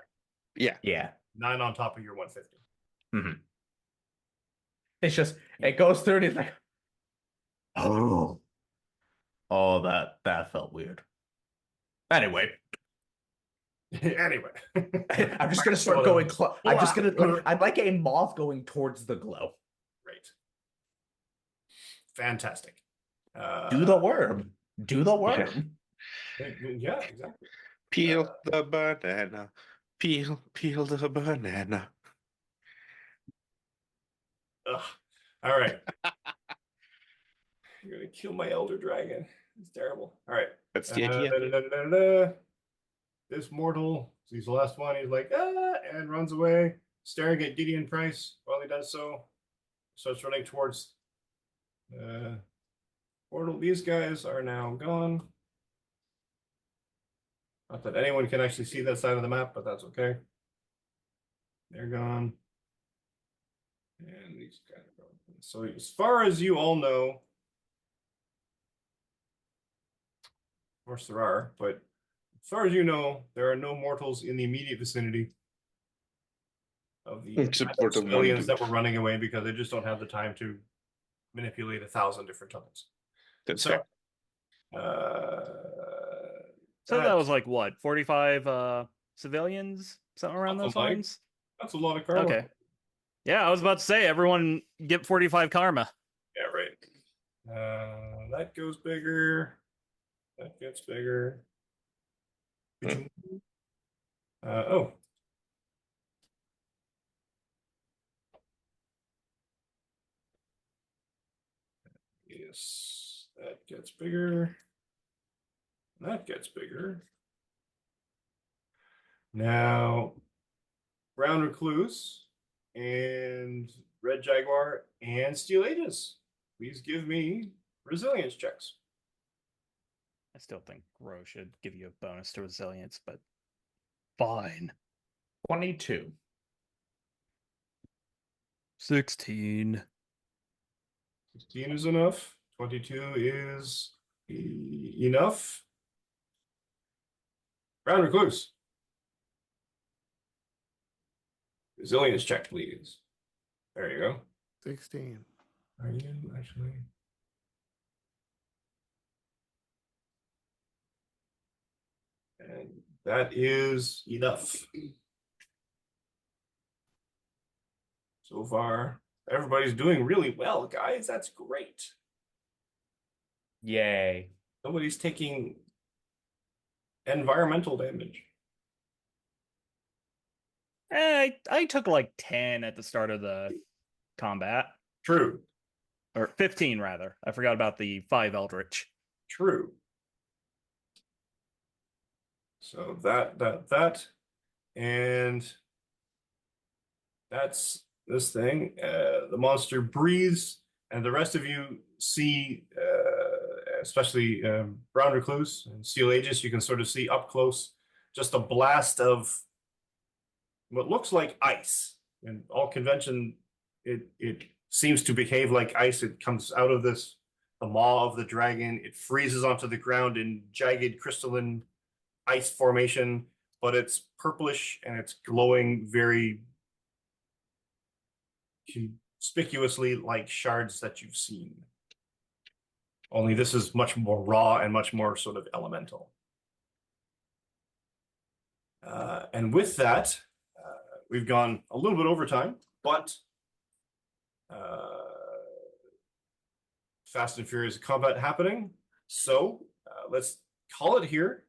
Yeah. yeah. 9 on top of your 150. It's just it goes through and it's like oh. Oh, that felt weird. Anyway, Anyway. I'm just gonna start going I'm just gonna I'm like a moth going towards the glow. Great. Fantastic. Do the worm. Do the worm. Yeah, exactly. Peel the banana. Peel the banana. Ugh. All right. You're gonna kill my elder dragon. It's terrible. All right. That's the idea. This mortal, he's the last one. He's like, and runs away, staring at Gideon Price while he does so. Starts running towards portal. These guys are now gone. Not that anyone can actually see that side of the map, but that's okay. They're gone. And these guys are gone. So as far as you all know, of course there are, but as far as you know, there are no mortals in the immediate vicinity of the Except for the one civilians dude. that were running away because they just don't have the time to manipulate 1,000 different tones. That's So, fair. So that was like what, 45 civilians, something around those Something like- lines? that's a lot of karma. Okay. Yeah, I was about to say everyone get 45 karma. Yeah, right. That goes bigger. That gets bigger. Oh. Yes, that gets bigger. That gets bigger. Now, Brown Recluse and Red Jaguar and Steel Aegis. Please give me resilience checks. I still think Ro should give you a bonus to resilience, but fine. 22. 16. 16 is enough. 22 is enough. Brown Recluse. Resilience check, please. There you go. 16. Are you actually? And that is enough. So far, everybody's doing really well, guys. That's great. Yay. Nobody's taking environmental damage. I took like 10 at the start of the combat. True. Or 15, rather. I forgot about the 5 Eldritch. True. So that, and that's this thing. The monster breathes, and the rest of you see, especially Brown Recluse and Steel Aegis, you can sort of see up close just a blast of what looks like ice. In all convention, it seems to behave like ice. It comes out of the maw of the dragon. It freezes onto the ground in jagged crystalline ice formation, but it's purplish and it's glowing very conspicuously like shards that you've seen. Only this is much more raw and much more sort of elemental. And with that, we've gone a little bit over time, but Fast and Furious combat happening. So let's call it here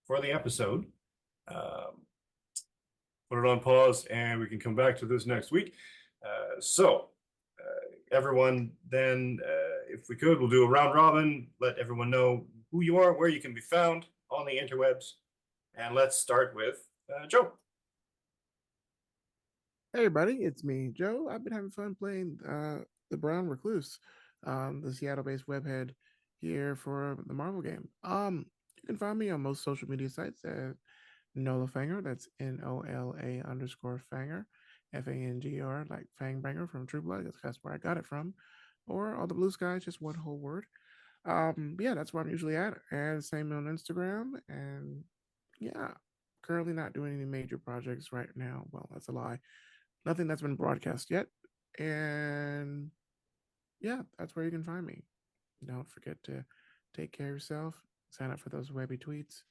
for the episode. Put it on pause, and we can come back to this next week. Everyone, then, if we could, we'll do a round robin. Let everyone know who you are, where you can be found on the interwebs. And let's start with Joe. Hey everybody, it's me, Joe. I've been having fun playing the Brown Recluse, the Seattle-based webhead here for the Marvel game. You can find me on most social media sites at Nola Fanger. That's NOLA_Fanger, FANGR, like Fangbanger from True Blood. That's where I got it from. Or all the blue skies, just one whole word. Yeah, that's where I'm usually at. And same on Instagram. And yeah, currently not doing any major projects right now. Well, that's a lie. Nothing that's been broadcast yet. And yeah, that's where you can find me. Don't forget to take care of yourself, sign up for those webby tweets,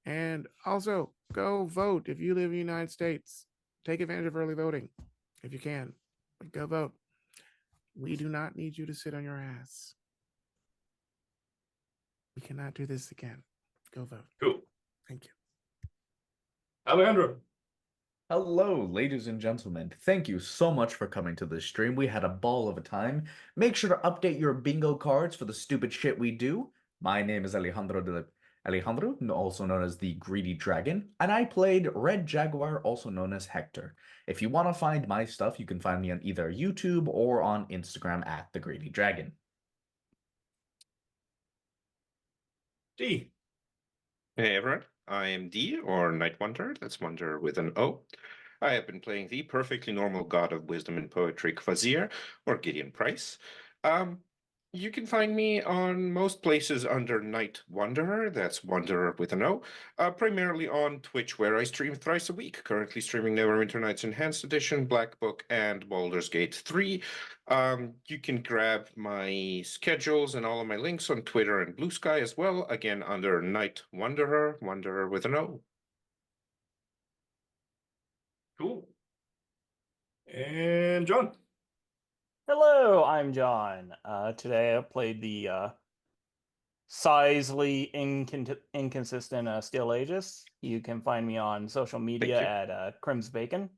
and also go vote if you live in the United States. Take advantage of early voting if you can. But go vote. We do not need you to sit on your ass. We cannot do this again. Go vote. Cool. Thank you. Alejandro. Hello, ladies and gentlemen. Thank you so much for coming to this stream. We had a ball of a time. Make sure to update your bingo cards for the stupid shit we do. My name is Alejandro, also known as the Greedy Dragon, and I played Red Jaguar, also known as Hector. If you want to find my stuff, you can find me on either YouTube or on Instagram at the Greedy Dragon. D. Hey everyone, I am D, or Night Wonder. That's Wonder with an O. I have been playing the perfectly normal god of wisdom and poetry, Kvasir, or Gideon Price. You can find me on most places under Night Wanderer. That's Wanderer with an O. Primarily on Twitch, where I stream thrice a week. Currently streaming Neverwinter Nights Enhanced Edition, Black Book, and Baldur's Gate 3. You can grab my schedules and all of my links on Twitter and Blue Sky as well. Again, under Night Wanderer, Wanderer with an O. Cool. And John. Hello, I'm John. Today I played the sizely inconsistent Steel Aegis. You can find me on social media at Crims Bacon.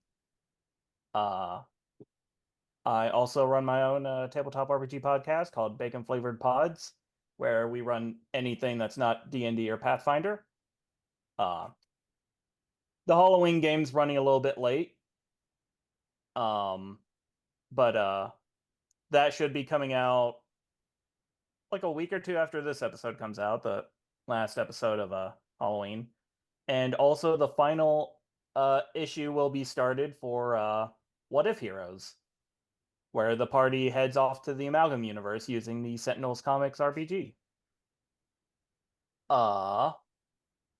I also run my own tabletop RPG podcast called Bacon Flavored Pods, where we run anything that's not D&D or Pathfinder. The Halloween game's running a little bit late. But that should be coming out like a week or two after this episode comes out, the last episode of Halloween. And also the final issue will be started for What If Heroes, where the party heads off to the Amalgam universe using the Sentinels Comics RPG. I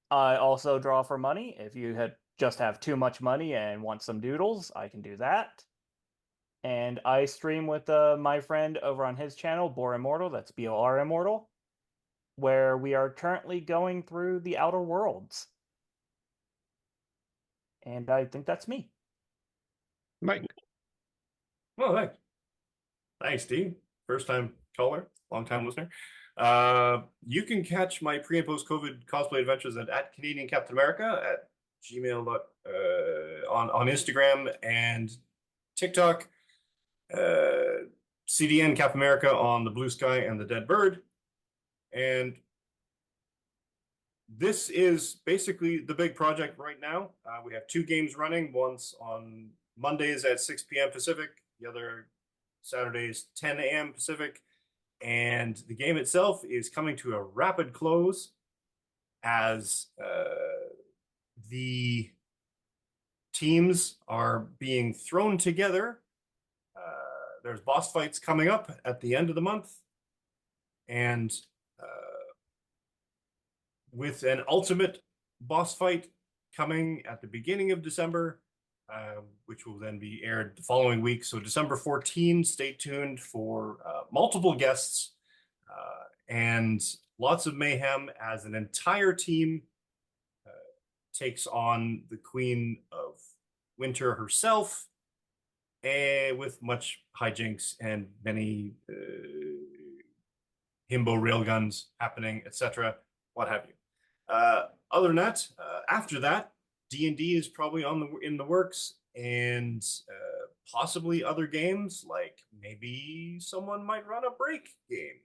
also draw for money. If you just have too much money and want some doodles, I can do that. And I stream with my friend over on his channel, Bor Immortal, that's BOR Immortal, where we are currently going through the Outer Worlds. And I think that's me. Mike. Well, thanks. Thanks, Steve. First time caller, long time listener. You can catch my pre and post COVID cosplay adventures at Canadian Captain America at Gmail on Instagram and TikTok. CDN Captain America on the Blue Sky and the Dead Bird. And this is basically the big project right now. We have 2 games running. One's on Mondays at 6 p.m. Pacific. The other Saturdays, 10 a.m. Pacific. And the game itself is coming to a rapid close as the teams are being thrown together. There's boss fights coming up at the end of the month. And with an ultimate boss fight coming at the beginning of December, which will then be aired the following week. So December 14, stay tuned for multiple guests and lots of mayhem as an entire team takes on the Queen of Winter herself, with much hijinks and many himbo railguns happening, etc., what have you. Other than that, after that, D&D is probably in the works, and possibly other games, like maybe someone might run a break game,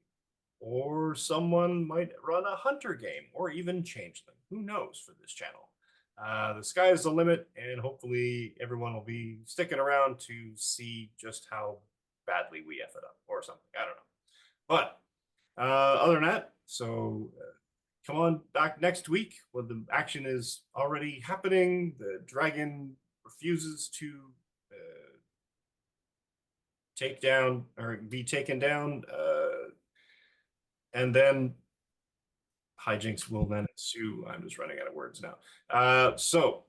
or someone might run a hunter game, or even change them. Who knows for this channel? The sky is the limit, and hopefully everyone will be sticking around to see just how badly we F it up or something. I don't know. But other than that, so come on back next week when the action is already happening. The dragon refuses to take down or be taken down, and then hijinks will then ensue. I'm just running out of words now. So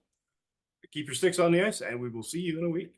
keep your sticks on the ice, and we will see you in a week.